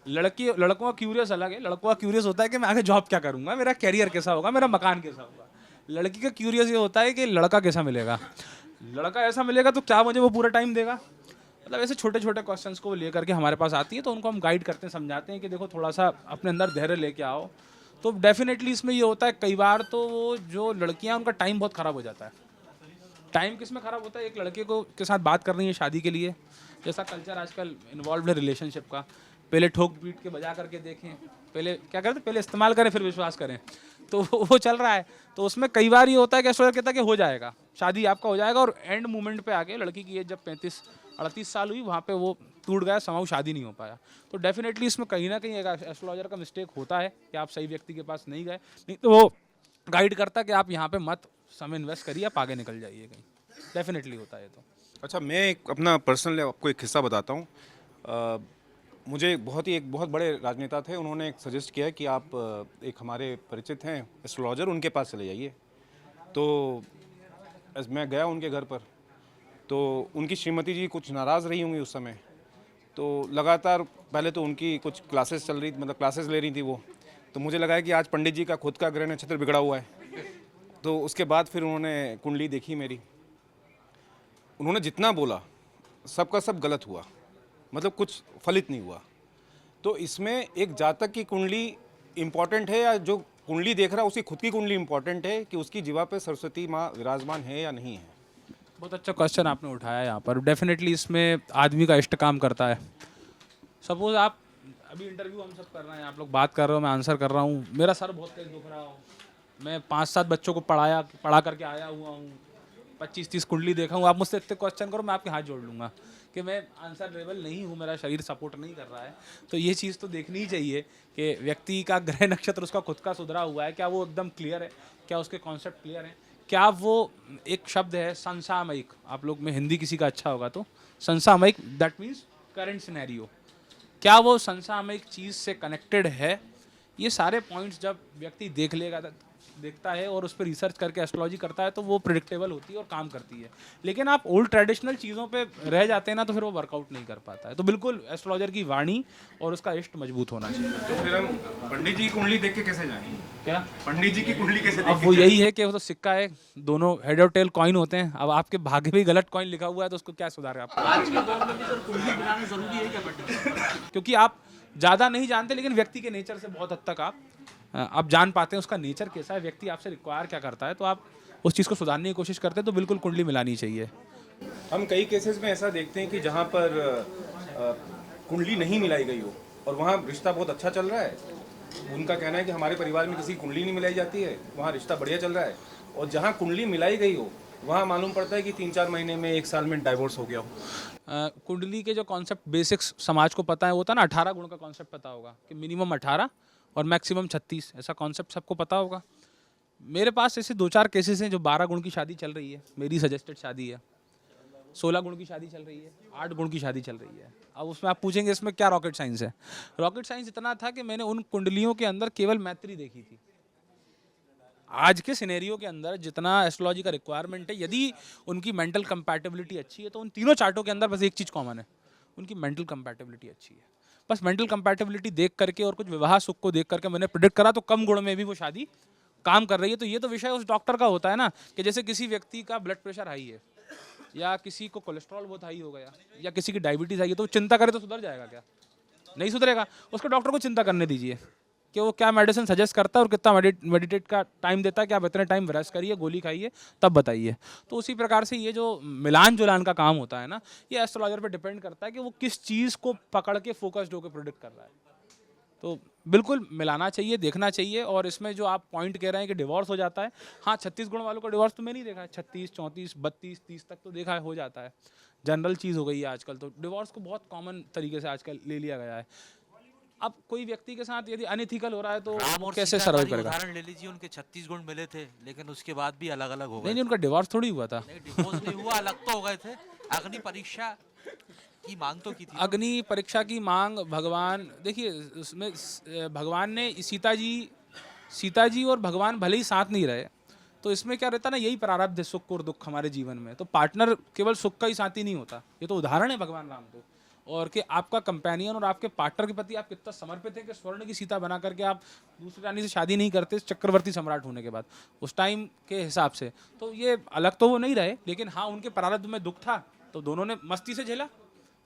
लड़कों का क्यूरियस अलग है। लड़कों का क्यूरियस होता है कि मैं आगे जॉब क्या करूंगा, मेरा कैरियर कैसा होगा, मेरा मकान कैसा होगा। लड़की का क्यूरियस ये होता है कि लड़का कैसा मिलेगा, लड़का ऐसा मिलेगा तो क्या मुझे वो पूरा टाइम देगा। मतलब ऐसे छोटे छोटे क्वेश्चंस को लेकर के हमारे पास आती है, तो उनको हम गाइड करते हैं, समझाते हैं कि देखो थोड़ा सा अपने अंदर धैर्य लेके आओ। तो डेफिनेटली इसमें ये होता है कई बार तो वो जो लड़कियां उनका टाइम बहुत ख़राब हो जाता है। टाइम किस में ख़राब होता है, एक लड़के को के साथ बात कर रही है शादी के लिए, जैसा कल्चर आजकल इन्वॉल्व है रिलेशनशिप का, पहले ठोक पीट के बजा करके देखें, पहले क्या करते, पहले इस्तेमाल करें फिर विश्वास करें, तो वो चल रहा है। तो उसमें कई बार ये होता है कि एस्ट्रोलॉजर कहता है कि हो जाएगा, शादी आपका हो जाएगा, और एंड मोमेंट पे आके लड़की की एज जब 35-38 साल हुई, वहाँ पे वो टूट गया, समाऊ शादी नहीं हो पाया। तो डेफिनेटली इसमें कहीं ना कहीं एक एस्ट्रोलॉजर का मिस्टेक होता है कि आप सही व्यक्ति के पास नहीं गए, नहीं तो वो गाइड करता है कि आप यहाँ पे मत समय इन्वेस्ट करिए, आप आगे निकल जाइए कहीं। डेफिनेटली होता है। तो अच्छा, मैं एक अपना पर्सनल आपको एक किस्सा बताता हूँ। मुझे एक बहुत बड़े राजनेता थे, उन्होंने एक सजेस्ट किया कि आप एक हमारे परिचित हैं एस्ट्रोलॉजर, उनके पास चले जाइए। तो मैं गया उनके घर पर, तो उनकी श्रीमती जी कुछ नाराज़ रही होंगी उस समय। तो लगातार पहले तो उनकी कुछ क्लासेस चल रही, मतलब क्लासेस ले रही थी वो। तो मुझे लगा कि आज पंडित जी का खुद का ग्रह नक्षत्र बिगड़ा हुआ है। तो उसके बाद फिर उन्होंने कुंडली देखी मेरी, उन्होंने जितना बोला सबका सब गलत हुआ, मतलब कुछ फलित नहीं हुआ। तो इसमें एक जातक की कुंडली इम्पॉर्टेंट है या जो कुंडली देख रहा है उसकी खुद की कुंडली इम्पॉर्टेंट है कि उसकी जीवा पे सरस्वती माँ विराजमान है या नहीं है? बहुत अच्छा क्वेश्चन आपने उठाया यहाँ पर। डेफिनेटली इसमें आदमी का इष्ट काम करता है। सपोज आप अभी इंटरव्यू हम सब कर रहे हैं, आप लोग बात कर रहे हो, मैं आंसर कर रहा हूँ, मेरा सर बहुत तेज दुख रहा हो, मैं 5-7 बच्चों को पढ़ा करके आया हुआ हूँ, 25-30 कुंडली देखा हूँ, आप मुझसे इतने क्वेश्चन करो, मैं आपके हाथ जोड़ लूँगा कि मैं आंसर लेवल नहीं हूँ, मेरा शरीर सपोर्ट नहीं कर रहा है। तो ये चीज़ तो देखनी ही चाहिए कि व्यक्ति का ग्रह नक्षत्र उसका खुद का सुधरा हुआ है, क्या वो एकदम क्लियर है, क्या उसके कॉन्सेप्ट क्लियर हैं, क्या वो एक शब्द है संसामयिक, आप लोग में हिंदी किसी का अच्छा होगा तो संसामयिक, दैट मीन्स करंट सिनेरियो, क्या वो संसामयिक चीज़ से कनेक्टेड है। ये सारे पॉइंट्स जब व्यक्ति देखता है और उस पर रिसर्च करके एस्ट्रोलॉजी करता है तो वो प्रिडिक्टेबल होती है और काम करती है। लेकिन आप ओल्ड ट्रेडिशनल चीज़ों पे रह जाते हैं ना, तो फिर वो वर्कआउट नहीं कर पाता है। तो बिल्कुल एस्ट्रोलॉजर की वाणी और उसका इष्ट मजबूत होना चाहिए। तो फिर हम पंडित जी की कुंडली देख के कैसे जाएंगे? क्या पंडित जी की कुंडली कैसे अब वो यही है कि वो तो सिक्का है, दोनों हेड और टेल कॉइन होते हैं। अब आपके भाग्य में गलत कॉइन लिखा हुआ है तो उसको क्या सुधारे आप? आज के दौर में भी सर कुंडली बनाना जरूरी है क्या? क्योंकि आप ज़्यादा नहीं जानते, लेकिन व्यक्ति के नेचर से बहुत हद तक आप जान पाते हैं उसका नेचर कैसा है, व्यक्ति आपसे रिक्वायर क्या करता है, तो आप उस चीज़ को सुधारने की कोशिश करते हैं। तो बिल्कुल कुंडली मिलानी चाहिए। हम कई केसेस में ऐसा देखते हैं कि जहाँ पर कुंडली नहीं मिलाई गई हो और वहाँ रिश्ता बहुत अच्छा चल रहा है, उनका कहना है कि हमारे परिवार में किसी की कुंडली नहीं मिलाई जाती है, वहाँ रिश्ता बढ़िया चल रहा है। और जहाँ कुंडली मिलाई गई हो वहाँ मालूम पड़ता है कि 3-4 महीने में 1 साल में डाइवोर्स हो गया हो। कुंडली के जो कॉन्सेप्ट बेसिक्स समाज को पता है, वो था ना 18 गुण का कॉन्सेप्ट पता होगा कि मिनिमम 18 और मैक्सिमम 36, ऐसा कॉन्सेप्ट सबको पता होगा। मेरे पास ऐसे 2-4 केसेस हैं जो 12 गुण की शादी चल रही है, मेरी सजेस्टेड शादी है, 16 गुण की शादी चल रही है, 8 गुण की शादी चल रही है। अब उसमें आप पूछेंगे इसमें क्या रॉकेट साइंस है? रॉकेट साइंस इतना था कि मैंने उन कुंडलियों के अंदर केवल मैत्री देखी थी। आज के सिनेरियो के अंदर जितना एस्ट्रोलॉजी का रिक्वायरमेंट है, यदि उनकी मेंटल कंपैटिबिलिटी अच्छी है तो उन तीनों चार्टों के अंदर बस एक चीज़ कॉमन है, उनकी मेंटल कंपैटिबिलिटी अच्छी है। बस मेंटल कंपैटिबिलिटी देख करके और कुछ विवाह सुख को देख करके मैंने प्रिडिक्ट करा तो कम गुण में भी वो शादी काम कर रही है। तो ये तो विषय उस डॉक्टर का होता है ना, कि जैसे किसी व्यक्ति का ब्लड प्रेशर हाई है, या किसी को कोलेस्ट्रॉल बहुत हाई हो गया, या किसी की डायबिटीज़ आई है, तो चिंता करे तो सुधर जाएगा क्या? नहीं सुधरेगा। उसको डॉक्टर को चिंता करने दीजिए कि वो क्या मेडिसिन सजेस्ट करता है और कितना मेडिटेट का टाइम देता है कि आप इतने टाइम रेस्ट करिए, गोली खाइए, तब बताइए। तो उसी प्रकार से ये जो मिलान जुलान का काम होता है ना, ये एस्ट्रोलॉजर पे डिपेंड करता है कि वो किस चीज़ को पकड़ के फोकस्ड होकर प्रेडिक्ट कर रहा है। तो बिल्कुल मिलाना चाहिए, देखना चाहिए। और इसमें जो आप पॉइंट कह रहे हैं कि डिवोर्स हो जाता है, हाँ 36 गुण वालों का डिवोर्स तो मैंने नहीं देखा है, 36, 34, 32, 30 तक तो देखा है, हो जाता है, जनरल चीज़ हो गई है आजकल। तो डिवोर्स को बहुत कॉमन तरीके से आजकल ले लिया गया है। अब कोई व्यक्ति के साथ यदि अनएथिकल हो रहा है तो राम वो और कैसे सीता का सर्वाइव ही करेगा? उदाहरण ले लीजिए, उनके 36 गुण मिले थे लेकिन उसके बाद भी अलग अलग हो गए। नहीं, उनका डिवोर्स थोड़ी हुआ था। नहीं, डिवोर्स नहीं हुआ, अलग तो हो गए थे। अग्नि परीक्षा की मांग तो की थी। अग्नि परीक्षा की मांग भगवान, देखिए उसमें भगवान ने सीता जी और भगवान भले ही साथ नहीं रहे, तो इसमें क्या रहता ना, यही प्रारब्ध है, सुख और दुख हमारे जीवन में। तो पार्टनर केवल सुख का ही साथी नहीं होता, ये तो उदाहरण है भगवान राम। तो और कि आपका कंपेनियन और आपके पार्टनर के प्रति आप कितना समर्पित हैं कि स्वर्ण की सीता बना करके आप दूसरी रानी से शादी नहीं करते चक्रवर्ती सम्राट होने के बाद उस टाइम के हिसाब से। तो ये अलग तो वो नहीं रहे, लेकिन हाँ उनके प्रारब्ध में दुख था तो दोनों ने मस्ती से झेला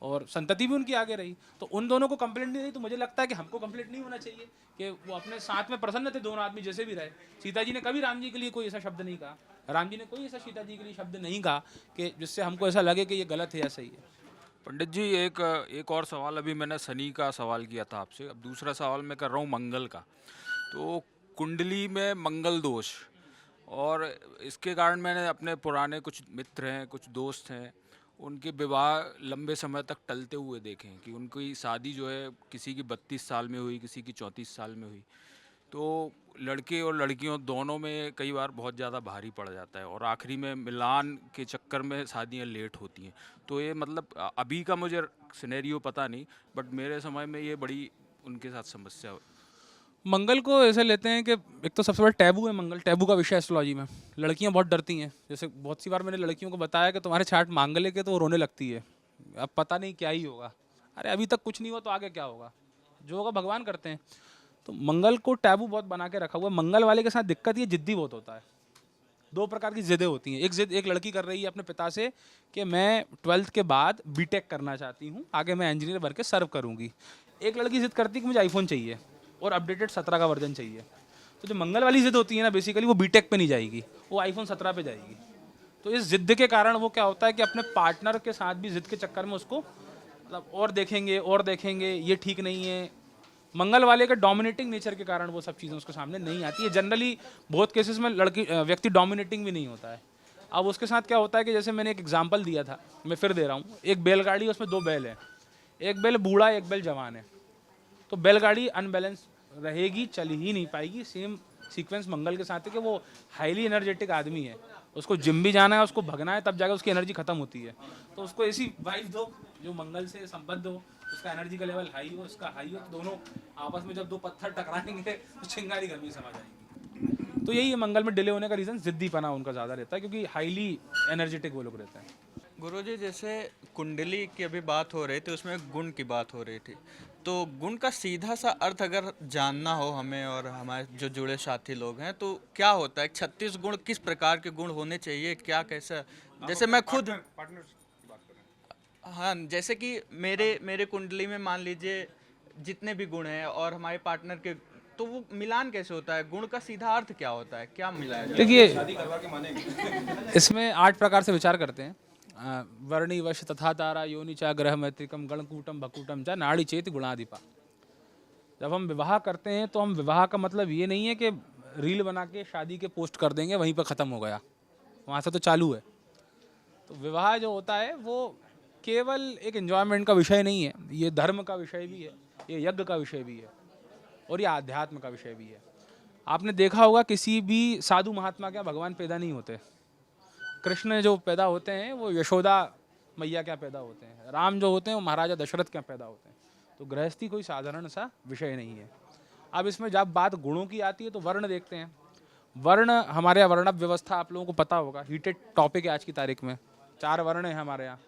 और संतति भी उनकी आगे रही। तो उन दोनों को कंप्लेंट नहीं रही, तो मुझे लगता है कि हमको कंप्लेंट नहीं होना चाहिए कि वो अपने साथ में प्रसन्न थे दोनों आदमी जैसे भी रहे। सीता जी ने कभी राम जी के लिए कोई ऐसा शब्द नहीं कहा, राम जी ने कोई ऐसा सीता जी के लिए शब्द नहीं कहा कि जिससे हमको ऐसा लगे कि ये गलत है या सही है। पंडित जी एक और सवाल, अभी मैंने शनि का सवाल किया था आपसे, अब दूसरा सवाल मैं कर रहा हूँ मंगल का। तो कुंडली में मंगल दोष, और इसके कारण मैंने अपने पुराने कुछ मित्र हैं, कुछ दोस्त हैं, उनके विवाह लंबे समय तक टलते हुए देखे हैं कि उनकी शादी जो है किसी की 32 साल में हुई, किसी की 34 साल में हुई। तो लड़के और लड़कियों दोनों में कई बार बहुत ज़्यादा भारी पड़ जाता है और आखिरी में मिलान के चक्कर में शादियां लेट होती हैं। तो ये मतलब अभी का मुझे सिनेरियो पता नहीं, बट मेरे समय में ये बड़ी उनके साथ समस्या। मंगल को ऐसे लेते हैं कि एक तो सबसे बड़ा टैबू है मंगल, टैबू का विषय एस्ट्रोलॉजी में। लड़कियां बहुत डरती हैं, जैसे बहुत सी बार मैंने लड़कियों को बताया कि तुम्हारे चार्ट मांगल्य के तो वो रोने लगती है, अब पता नहीं क्या ही होगा। अरे अभी तक कुछ नहीं हुआ तो आगे क्या होगा, जो होगा भगवान करते हैं। तो मंगल को टैबू बहुत बना के रखा हुआ है। मंगल वाले के साथ दिक्कत ये जिद्दी बहुत होता है। दो प्रकार की जिद्दें होती हैं। एक जिद एक लड़की कर रही है अपने पिता से कि मैं 12th के बाद बीटेक करना चाहती हूँ, आगे मैं इंजीनियर बन के सर्व करूँगी। एक लड़की जिद करती है कि मुझे आईफोन चाहिए और अपडेटेड 17 का वर्जन चाहिए। तो जो मंगल वाली जिद होती है ना, बेसिकली वो बीटेक पे नहीं जाएगी, वो आईफोन 17 पे जाएगी। तो इस जिद के कारण वो क्या होता है कि अपने पार्टनर के साथ भी जिद के चक्कर में उसको मतलब और देखेंगे ये ठीक नहीं है। मंगल वाले का डोमिनेटिंग नेचर के कारण वो सब चीज़ें उसके सामने नहीं आती है। जनरली बहुत केसेस में व्यक्ति डोमिनेटिंग भी नहीं होता है। अब उसके साथ क्या होता है कि जैसे मैंने एक एग्जांपल दिया था, मैं फिर दे रहा हूँ। एक बैलगाड़ी, उसमें 2 बैल हैं, एक बैल बूढ़ा एक बैल जवान है। तो बैलगाड़ी अनबैलेंस रहेगी, चल ही नहीं पाएगी। सेम सीक्वेंस मंगल के साथ है कि वो हाईली एनर्जेटिक आदमी है, उसको जिम भी जाना है, उसको भगना है, तब जाकर उसकी एनर्जी खत्म होती है। तो उसको ऐसी वाइफ दो जो मंगल से संबद्ध हो, उसका एनर्जी का लेवल हाई हो, उसका हाई हो, तो दोनों आपस में जब 2 पत्थर टकराएंगे तो चिंगारी घर में समा जाएगी। तो यही है मंगल में डिले होने का रीज़न, जिद्दीपना उनका ज़्यादा रहता है क्योंकि हाईली एनर्जेटिक वो लोग रहते हैं। गुरुजी, जैसे कुंडली की अभी बात हो रही थी, उसमें गुण की बात हो रही थी, तो गुण का सीधा सा अर्थ अगर जानना हो हमें और हमारे जो जुड़े साथी लोग हैं, तो क्या होता है? 36 गुण किस प्रकार के गुण होने चाहिए, क्या कैसा? जैसे मैं खुद हाँ, जैसे कि मेरे कुंडली में मान लीजिए जितने भी गुण हैं और हमारे पार्टनर के, तो वो मिलान कैसे होता है? गुण का सीधा अर्थ क्या होता है, क्या मिलाया जाए? देखिए इसमें 8 प्रकार से विचार करते हैं। वर्णी वश तथा तारा योनि चा ग्रह मैत्रिकम गणकूटम भकूटम चा नाड़ी चेत गुणाधिपा। जब हम विवाह करते हैं तो हम विवाह का मतलब ये नहीं है कि रील बना के शादी के पोस्ट कर देंगे वहीं पर ख़त्म हो गया, वहाँ से तो चालू है। तो विवाह जो होता है वो केवल एक एंजॉयमेंट का विषय नहीं है, ये धर्म का विषय भी है, ये यज्ञ का विषय भी है और ये आध्यात्म का विषय भी है। आपने देखा होगा किसी भी साधु महात्मा के भगवान पैदा नहीं होते। कृष्ण जो पैदा होते हैं वो यशोदा मैया क्या पैदा होते हैं, राम जो होते हैं वो महाराजा दशरथ क्या पैदा होते हैं। तो गृहस्थी कोई साधारण सा विषय नहीं है। अब इसमें जब बात गुणों की आती है तो वर्ण देखते हैं। वर्ण, हमारे यहाँ वर्णव व्यवस्था आप लोगों को पता होगा, हीटेड टॉपिक है आज की तारीख में। 4 वर्ण हैं हमारे यहाँ।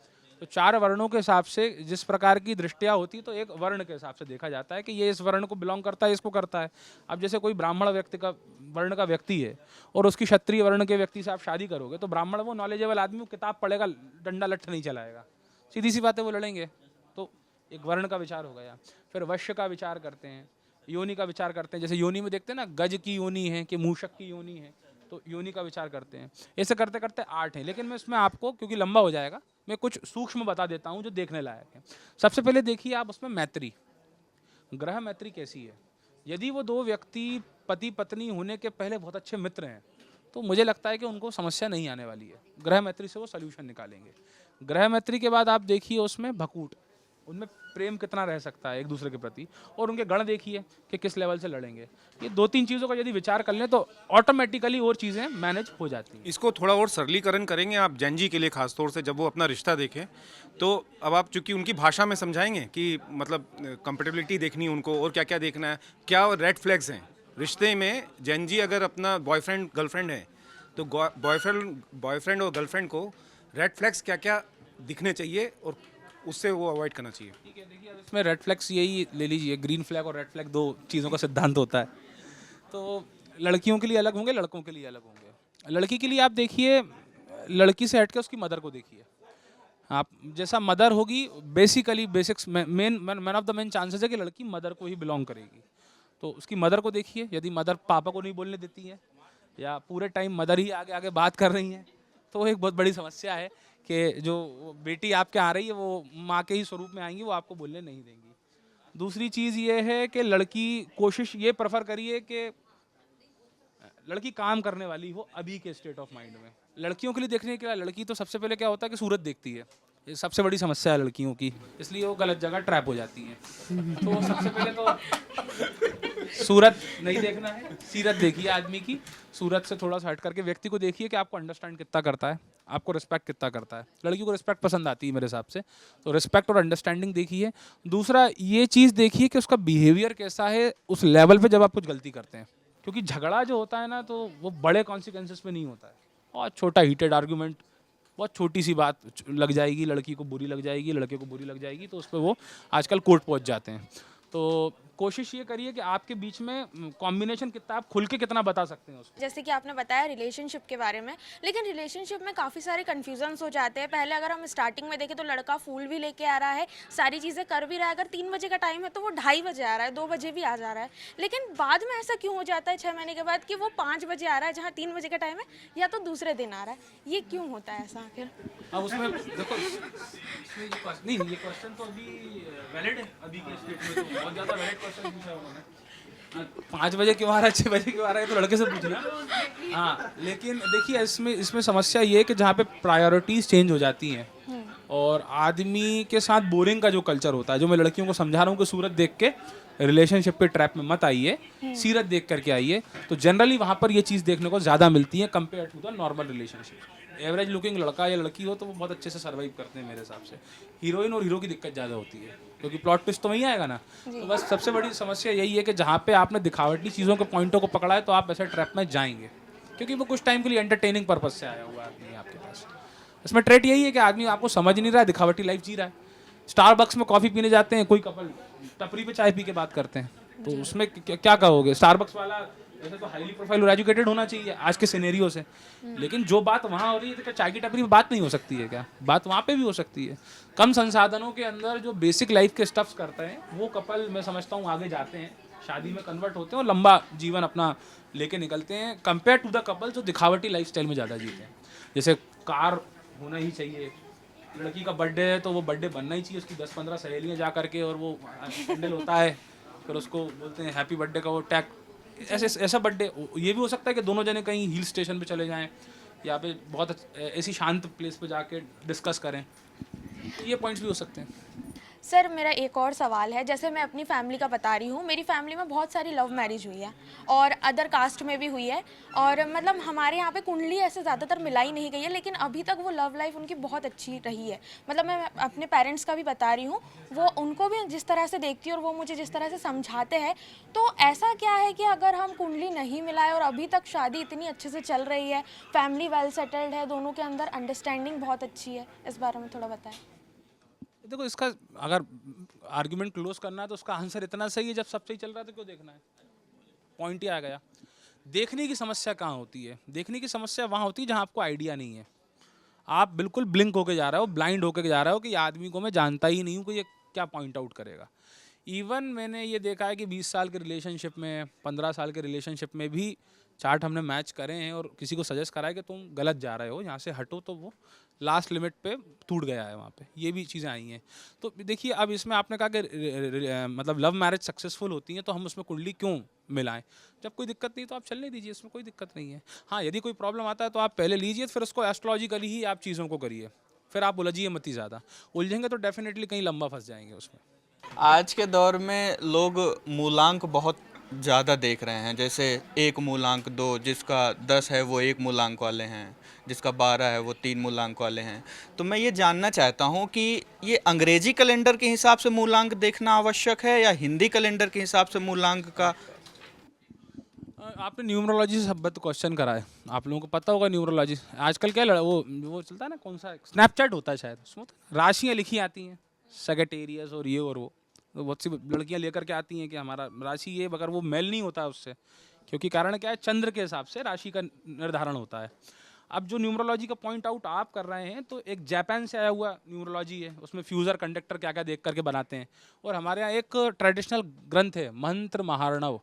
तो 4 वर्णों के हिसाब से जिस प्रकार की दृष्टियाँ होती है तो एक वर्ण के हिसाब से देखा जाता है कि ये इस वर्ण को बिलोंग करता है, इसको करता है। अब जैसे कोई ब्राह्मण व्यक्ति का वर्ण का व्यक्ति है और उसकी क्षत्रिय वर्ण के व्यक्ति से आप शादी करोगे तो ब्राह्मण वो नॉलेजेबल आदमी, वो किताब पढ़ेगा, डंडा लठ नहीं चलाएगा, सीधी सी बात है, वो लड़ेंगे। तो एक वर्ण का विचार हो गया। फिर वश्य का विचार करते हैं, योनि का विचार करते हैं। जैसे योनि में देखते हैं ना, गज की योनि है कि मूषक की योनि है, तो योनि का विचार करते हैं। ऐसे करते करते 8 हैं, लेकिन मैं इसमें आपको, क्योंकि लंबा हो जाएगा, मैं कुछ सूक्ष्म बता देता हूँ जो देखने लायक है। सबसे पहले देखिए आप उसमें मैत्री, ग्रह मैत्री कैसी है। यदि वो 2 व्यक्ति पति पत्नी होने के पहले बहुत अच्छे मित्र हैं तो मुझे लगता है कि उनको समस्या नहीं आने वाली है। ग्रह मैत्री से वो सोल्यूशन निकालेंगे। ग्रह मैत्री के बाद आप देखिए उसमें भकूट, उनमें प्रेम कितना रह सकता है एक दूसरे के प्रति, और उनके गण देखिए कि किस लेवल से लड़ेंगे। ये 2-3 चीज़ों का यदि विचार कर लें तो ऑटोमेटिकली और चीज़ें मैनेज हो जाती हैं। इसको थोड़ा और सरलीकरण करेंगे आप जैन जी के लिए, खासतौर से जब वो अपना रिश्ता देखें तो अब आप चूंकि उनकी भाषा में समझाएंगे कि मतलब कंपेटेबिलिटी देखनी है उनको और क्या क्या देखना है, क्या रेड फ्लैग्स हैं रिश्ते में। जैन जी अगर अपना बॉयफ्रेंड गर्लफ्रेंड है तो बॉयफ्रेंड और गर्लफ्रेंड को रेड फ्लैग्स क्या क्या दिखने चाहिए और उससे वो अवॉइड करना चाहिए। ठीक है, देखिए अब इसमें रेड फ्लैग्स यही ले लीजिए, ग्रीन फ्लैग और रेड फ्लैग 2 चीज़ों का सिद्धांत होता है। तो लड़कियों के लिए अलग होंगे, लड़कों के लिए अलग होंगे। लड़की के लिए आप देखिए, लड़की से हट के उसकी मदर को देखिए। आप जैसा मदर होगी, basically basics man of the main chances है कि लड़की मदर को ही बिलोंग करेगी। तो उसकी मदर को देखिए, यदि मदर पापा को नहीं बोलने देती है या पूरे टाइम मदर ही आगे आगे बात कर रही हैं, तो वो एक बहुत बड़ी समस्या है कि जो बेटी आपके आ रही है वो माँ के ही स्वरूप में आएंगी, वो आपको बोलने नहीं देंगी। दूसरी चीज़ ये है कि लड़की कोशिश ये प्रेफर करिए कि लड़की काम करने वाली हो अभी के स्टेट ऑफ माइंड में। लड़कियों के लिए देखने के लिए लड़की तो सबसे पहले क्या होता है कि सूरत देखती है, ये सबसे बड़ी समस्या है लड़कियों की, इसलिए वो गलत जगह ट्रैप हो जाती हैं। तो सबसे पहले तो सूरत नहीं देखना है, सीरत देखिए आदमी की। सूरत से थोड़ा सा हट करके व्यक्ति को देखिए कि आपको अंडरस्टैंड कितना करता है, आपको रिस्पेक्ट कितना करता है। लड़की को रिस्पेक्ट पसंद आती है मेरे हिसाब से, तो रिस्पेक्ट और अंडरस्टैंडिंग देखिए। दूसरा ये चीज़ देखिए कि उसका बिहेवियर कैसा है उस लेवल पे जब आप कुछ गलती करते हैं, क्योंकि झगड़ा जो होता है ना, तो वो बड़े कॉन्सिक्वेंसेस में नहीं होता है। और छोटा हीटेड आर्गूमेंट, बहुत छोटी सी बात लग जाएगी, लड़की को बुरी लग जाएगी, लड़के को बुरी लग जाएगी, तो उस पर वो आजकल कोर्ट पहुंच जाते हैं। तो कोशिश ये करिए कि आपके बीच में कॉम्बिनेशन कितना, आप खुल के कितना बता सकते हैं उसको। जैसे कि आपने बताया रिलेशनशिप के बारे में, लेकिन रिलेशनशिप में काफ़ी सारे कन्फ्यूजन्स हो जाते हैं। पहले अगर हम स्टार्टिंग में देखें तो लड़का फूल भी लेके आ रहा है, सारी चीज़ें कर भी रहा है। अगर 3 बजे का टाइम है तो वो 2:30 बजे आ रहा है, 2 बजे भी आ जा रहा है। लेकिन बाद में ऐसा क्यों हो जाता है 6 महीने के बाद कि वो 5 बजे आ रहा है जहाँ 3 बजे का टाइम है, या तो दूसरे दिन आ रहा है? ये क्यों होता है ऐसा आखिर? अब उसमें देखो, नहीं, ये क्वेश्चन तो अभी वैलिड है, अभी के स्टेट में तो बहुत ज़्यादा वैलिड क्वेश्चन पूछा उन्होंने। 5 बजे क्यों आ रहा है, 6 बजे क्यों आ रहा है, तो लड़के से पूछना। हाँ, लेकिन देखिए इसमें समस्या ये है कि जहाँ पे प्रायोरिटीज़ चेंज हो जाती हैं और आदमी के साथ बोरिंग का जो कल्चर होता है, जो मैं लड़कियों को समझा रहा हूँ कि सूरत देख के रिलेशनशिप पे ट्रैप में मत आइए, सीरत देख करके आइए, तो जनरली वहाँ पर ये चीज़ देखने को ज़्यादा मिलती है compare to the normal relationship. Average looking लड़का या लड़की हो तो वो बहुत अच्छे से सर्वाइव करते हैं मेरे हिसाब से। हीरोइन और हीरो की दिक्कत ज़्यादा होती है, क्योंकि प्लॉट ट्विस्ट तो वहीं आएगा ना। तो बस सबसे बड़ी समस्या यही है कि जहाँ पे आपने दिखावटी चीज़ों के पॉइंटों को पकड़ा है तो आप ऐसे ट्रैप में जाएंगे, क्योंकि वो कुछ टाइम के लिए एंटरटेनिंग पर्पज से आया हुआ आदमी है आपके पास। इसमें ट्रेट यही है कि आदमी आपको समझ नहीं रहा है, दिखावटी लाइफ जी रहा है। स्टारबक्स में कॉफ़ी पीने जाते हैं, कोई कपल टपरी पे चाय पी के बात करते हैं, तो उसमें क्या कहोगे? स्टारबक्स वाला वैसे तो हाईली प्रोफाइल और एजुकेटेड होना चाहिए आज के सिनेरियो से, लेकिन जो बात वहाँ हो रही है तो क्या चाय की टपरी में बात नहीं हो सकती है? क्या बात वहाँ पे भी हो सकती है? कम संसाधनों के अंदर जो बेसिक लाइफ के स्टफ्स करते हैं वो कपल मैं समझता हूँ आगे जाते हैं, शादी में कन्वर्ट होते हैं और लंबा जीवन अपना लेके निकलते हैं, कंपेयर टू द कपल जो दिखावटी लाइफस्टाइल में ज़्यादा जीते हैं। जैसे कार होना ही चाहिए, लड़की का बर्थडे है तो वो बर्थडे बनना ही चाहिए, उसकी 10-15 सहेलियाँ जा करके और वो हैंडल होता है, फिर उसको बोलते हैं हैप्पी बर्थडे का वो टैग। ऐसा बर्थडे ये भी हो सकता है कि दोनों जने कहीं हिल स्टेशन पे चले जाएं या पे बहुत ऐसी शांत प्लेस पे जाके डिस्कस करें, ये पॉइंट्स भी हो सकते हैं। सर मेरा एक और सवाल है, जैसे मैं अपनी फैमिली का बता रही हूँ, मेरी फैमिली में बहुत सारी लव मैरिज हुई है और अदर कास्ट में भी हुई है, और मतलब हमारे यहाँ पे कुंडली ऐसे ज़्यादातर मिलाई नहीं गई है, लेकिन अभी तक वो लव लाइफ उनकी बहुत अच्छी रही है। मतलब मैं अपने पेरेंट्स का भी बता रही हूँ, वो उनको भी जिस तरह से देखती है और वो मुझे जिस तरह से समझाते हैं, तो ऐसा क्या है कि अगर हम कुंडली नहीं मिलाए और अभी तक शादी इतनी अच्छे से चल रही है, फैमिली वेल सेटल्ड है, दोनों के अंदर अंडरस्टैंडिंग बहुत अच्छी है, इस बारे में थोड़ा बताएं। देखो, इसका अगर आर्ग्यूमेंट क्लोज करना है तो उसका आंसर इतना सही है, जब सब सही चल रहा है तो क्यों देखना है? पॉइंट ही आ गया। देखने की समस्या कहाँ होती है? देखने की समस्या वहाँ होती है जहाँ आपको आइडिया नहीं है, आप बिल्कुल ब्लिंक होके जा रहे हो, ब्लाइंड होके जा रहे हो कि आदमी को मैं जानता ही नहीं हूँ कि ये क्या पॉइंट आउट करेगा। इवन मैंने ये देखा है कि 20 साल के रिलेशनशिप में, 15 साल के रिलेशनशिप में भी चार्ट हमने मैच करे हैं और किसी को सजेस्ट करा है कि तुम गलत जा रहे हो, यहाँ से हटो, तो वो लास्ट लिमिट पे टूट गया है वहाँ पे। ये भी चीज़ें आई हैं। तो देखिए, अब इसमें आपने कहा कि मतलब लव मैरिज सक्सेसफुल होती हैं तो हम उसमें कुंडली क्यों मिलाएं? जब कोई दिक्कत नहीं तो आप चलने दीजिए, इसमें कोई दिक्कत नहीं है। हाँ, यदि कोई प्रॉब्लम आता है तो आप पहले लीजिए, फिर उसको एस्ट्रोलॉजिकली ही आप चीज़ों को करिए, फिर आप उलझिए मत ही ज़्यादा। उलझेंगे तो डेफिनेटली कहीं लंबा फंस जाएंगे उसमें। आज के दौर में लोग मूलांक बहुत ज़्यादा देख रहे हैं, जैसे 1 मूलांक 2, जिसका 10 है वो 1 मूलांक वाले हैं, जिसका 12 है वो 3 मूलांक वाले हैं। तो मैं ये जानना चाहता हूँ कि ये अंग्रेजी कैलेंडर के हिसाब से मूलांक देखना आवश्यक है या हिंदी कैलेंडर के हिसाब से मूलांक का? आपने न्यूमरोलॉजी से शब्द क्वेश्चन करा है, आप लोगों को पता होगा न्यूमरोलॉजी आजकल क्या वो चलता है ना, कौन सा स्नैपचैट होता है शायद, उसमें राशियाँ लिखी आती हैं, सेक्रेटेरियस और ये और वो, तो बहुत सी लड़कियां लेकर के आती हैं कि हमारा राशि ये, मगर वो मेल नहीं होता है उससे, क्योंकि कारण क्या है, चंद्र के हिसाब से राशि का निर्धारण होता है। अब जो न्यूमरोलॉजी का पॉइंट आउट आप कर रहे हैं, तो एक जापान से आया हुआ न्यूमरोलॉजी है, उसमें फ्यूज़र कंडक्टर क्या क्या देख करके बनाते हैं। और हमारे यहाँ एक ट्रेडिशनल ग्रंथ है मंत्र महार्णव,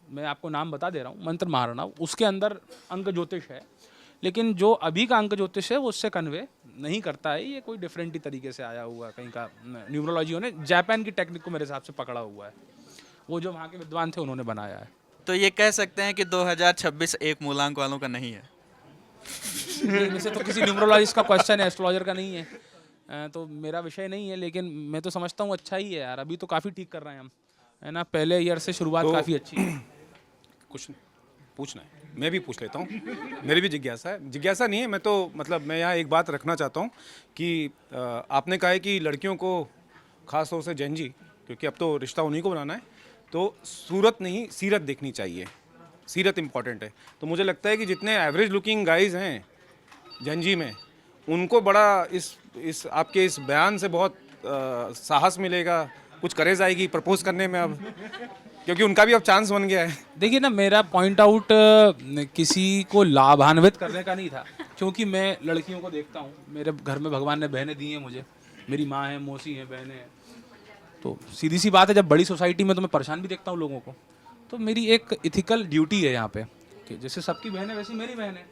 मैं आपको नाम बता दे रहा हूँ, मंत्र महार्णव, उसके अंदर अंक ज्योतिष है। लेकिन जो अभी का अंक ज्योतिष है वो उससे कन्वे नहीं करता है, ये कोई डिफरेंट ही तरीके से आया हुआ कहीं का न्यूमरोलॉजी ने जापान की टेक्निक को मेरे हिसाब से पकड़ा हुआ है, वो जो वहाँ के विद्वान थे उन्होंने बनाया है। तो ये कह सकते हैं कि 2026 एक मूलांक वालों का नहीं है। वैसे तो किसी न्यूमरोलॉजिस्ट का क्वेश्चन है, एस्ट्रोलॉजर का नहीं है, तो मेरा विषय नहीं है, लेकिन मैं तो समझता हूँ अच्छा ही है यार, अभी तो काफ़ी ठीक कर रहे हैं हम, है ना, पहले ईयर से शुरुआत तो काफ़ी अच्छी है। कुछ पूछना है, मैं भी पूछ लेता हूँ, मेरी भी जिज्ञासा है। जिज्ञासा नहीं है, मैं तो मतलब मैं यहाँ एक बात रखना चाहता हूँ कि आपने कहा है कि लड़कियों को ख़ास तौर से जैन जी, क्योंकि अब तो रिश्ता उन्हीं को बनाना है, तो सूरत नहीं सीरत देखनी चाहिए, सीरत इम्पॉर्टेंट है। तो मुझे लगता है कि जितने एवरेज लुकिंग गाइज हैं जैन जी में, उनको बड़ा इस आपके इस बयान से बहुत साहस मिलेगा, कुछ करेज आएगी प्रपोज करने में अब, क्योंकि उनका भी अब चांस बन गया है। देखिए ना, मेरा पॉइंट आउट किसी को लाभान्वित करने का नहीं था, क्योंकि मैं लड़कियों को देखता हूँ, मेरे घर में भगवान ने बहनें दी हैं मुझे, मेरी माँ है, मौसी हैं, बहनें हैं, तो सीधी सी बात है, जब बड़ी सोसाइटी में तो मैं परेशान भी देखता हूँ लोगों को, तो मेरी एक इथिकल ड्यूटी है यहाँ पे कि जैसे सबकी बहनें वैसी मेरी बहन है,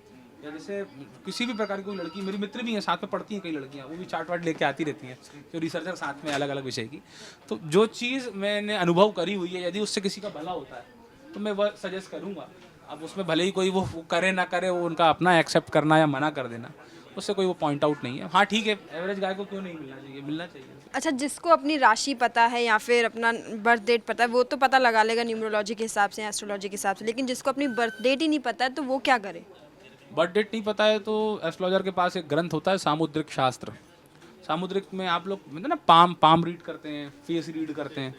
या जैसे किसी भी प्रकार की कोई लड़की, मेरी मित्र भी हैं, साथ में पढ़ती हैं कई लड़कियाँ, वो भी चार्ट वार्ट लेके आती रहती हैं, जो रिसर्चर साथ में अलग अलग विषय की। तो जो चीज़ मैंने अनुभव करी हुई है, यदि उससे किसी का भला होता है तो मैं वह सजेस्ट करूँगा। अब उसमें भले ही कोई वो करे ना करे, वो उनका अपना एक्सेप्ट करना या मना कर देना, उससे कोई वो पॉइंट आउट नहीं है। हाँ ठीक है, एवरेज गाय को क्यों नहीं मिलना चाहिए, मिलना चाहिए। अच्छा, जिसको अपनी राशि पता है या फिर अपना बर्थ डेट पता है, वो तो पता लगा लेगा न्यूमरोलॉजी के हिसाब से, एस्ट्रोलॉजी के हिसाब से, लेकिन जिसको अपनी बर्थ डेट ही नहीं पता है तो वो क्या करे? बर्थ डेट नहीं पता है तो एस्ट्रोलॉजर के पास एक ग्रंथ होता है सामुद्रिक शास्त्र। सामुद्रिक में आप लोग मतलब ना पाम रीड करते हैं, फेस रीड करते हैं,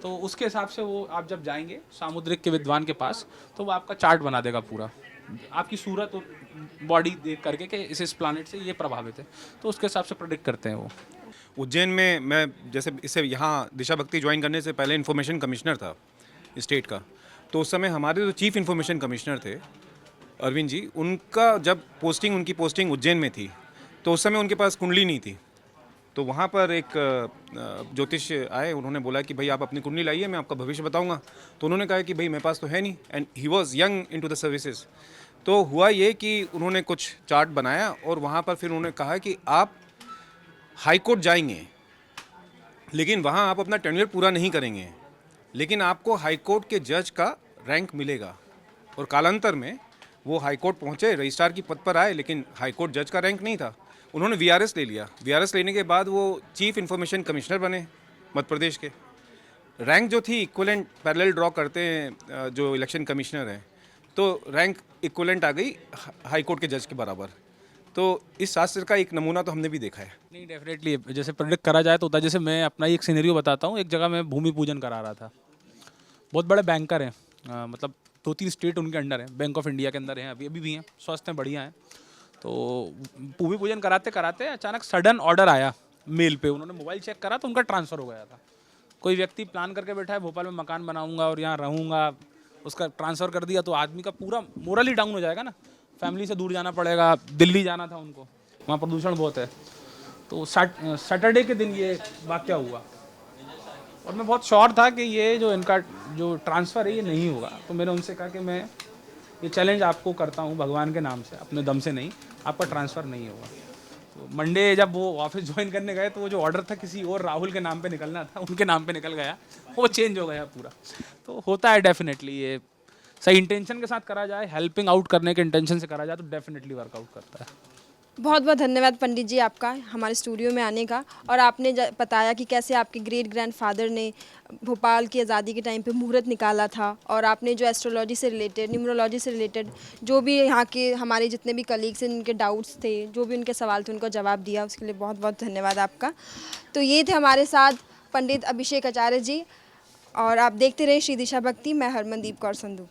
तो उसके हिसाब से वो आप जब जाएंगे सामुद्रिक के विद्वान के पास, तो वो आपका चार्ट बना देगा पूरा, आपकी सूरत और बॉडी देख करके कि इस प्लानिट से ये प्रभावित है, तो उसके हिसाब से प्रेडिक्ट करते हैं वो। उज्जैन में मैं जैसे इससे यहाँ दिशा भक्ति ज्वाइन करने से पहले इन्फॉर्मेशन कमिश्नर था स्टेट का, तो उस समय हमारे जो चीफ इन्फॉर्मेशन कमिश्नर थे अरविंद जी, उनकी पोस्टिंग उज्जैन में थी, तो उस समय उनके पास कुंडली नहीं थी। तो वहाँ पर एक ज्योतिष आए, उन्होंने बोला कि भाई आप अपनी कुंडली लाइए, मैं आपका भविष्य बताऊंगा। तो उन्होंने कहा कि भाई मेरे पास तो है नहीं, and he was young into the services. तो हुआ ये कि उन्होंने कुछ चार्ट बनाया और वहाँ पर फिर उन्होंने कहा कि आप हाई कोर्ट जाएंगे, लेकिन वहाँ आप अपना टेन्योर पूरा नहीं करेंगे, लेकिन आपको हाई कोर्ट के जज का रैंक मिलेगा। और कालांतर में वो हाई कोर्ट पहुँचे, रजिस्ट्रार की पद पर आए, लेकिन हाई कोर्ट जज का रैंक नहीं था। उन्होंने वीआरएस ले लिया, वीआरएस लेने के बाद वो चीफ इन्फॉर्मेशन कमिश्नर बने मध्य प्रदेश के। रैंक जो थी इक्वलेंट, पैरेलल ड्रॉ करते हैं जो इलेक्शन कमिश्नर हैं, तो रैंक इक्वलेंट आ गई हाई कोर्ट के जज के बराबर। तो इस शास्त्र का एक नमूना तो हमने भी देखा है। नहीं, डेफिनेटली जैसे प्रेडिक्ट करा जाए तो होता है। जैसे मैं अपना ही एक सिनेरियो बताता हूँ, एक जगह मैं भूमि पूजन करा रहा था, बहुत बड़े बैंकर हैं, मतलब 2-3 स्टेट उनके अंडर हैं, बैंक ऑफ इंडिया के अंदर हैं, अभी भी हैं, स्वस्थ हैं, बढ़िया हैं। तो भूमि पूजन कराते कराते अचानक सडन ऑर्डर आया मेल पे, उन्होंने मोबाइल चेक करा तो उनका ट्रांसफ़र हो गया था। कोई व्यक्ति प्लान करके बैठा है भोपाल में मकान बनाऊंगा और यहाँ रहूँगा, उसका ट्रांसफ़र कर दिया तो आदमी का पूरा मोरल ही डाउन हो जाएगा ना, फैमिली से दूर जाना पड़ेगा, दिल्ली जाना था उनको, वहाँ प्रदूषण बहुत है। तो सैटरडे के दिन ये वाक़या हुआ और मैं बहुत श्योर था कि ये जो इनका जो ट्रांसफ़र है ये नहीं होगा। तो मैंने उनसे कहा कि मैं ये चैलेंज आपको करता हूँ भगवान के नाम से, अपने दम से नहीं, आपका ट्रांसफ़र नहीं होगा। तो मंडे जब वो ऑफिस ज्वाइन करने गए तो वो जो ऑर्डर था किसी और राहुल के नाम पे निकलना था, उनके नाम पे निकल गया, वो चेंज हो गया पूरा। तो होता है डेफिनेटली, ये सही इंटेंशन के साथ करा जाए, हेल्पिंग आउट करने के इंटेंशन से करा जाए तो डेफिनेटली वर्कआउट करता है। बहुत बहुत धन्यवाद पंडित जी आपका हमारे स्टूडियो में आने का, और आपने बताया कि कैसे आपके ग्रेट ग्रैंडफादर ने भोपाल की आज़ादी के टाइम पे मुहूर्त निकाला था, और आपने जो एस्ट्रोलॉजी से रिलेटेड, न्यूमरोलॉजी से रिलेटेड जो भी यहाँ के हमारे जितने भी कलीग्स हैं उनके डाउट्स थे, जो भी उनके सवाल थे, उनको जवाब दिया, उसके लिए बहुत बहुत धन्यवाद आपका। तो ये थे हमारे साथ पंडित अभिषेक आचार्य जी, और आप देखते रहे श्री दिशा भक्ति। मैं हरमनदीप कौर संधू।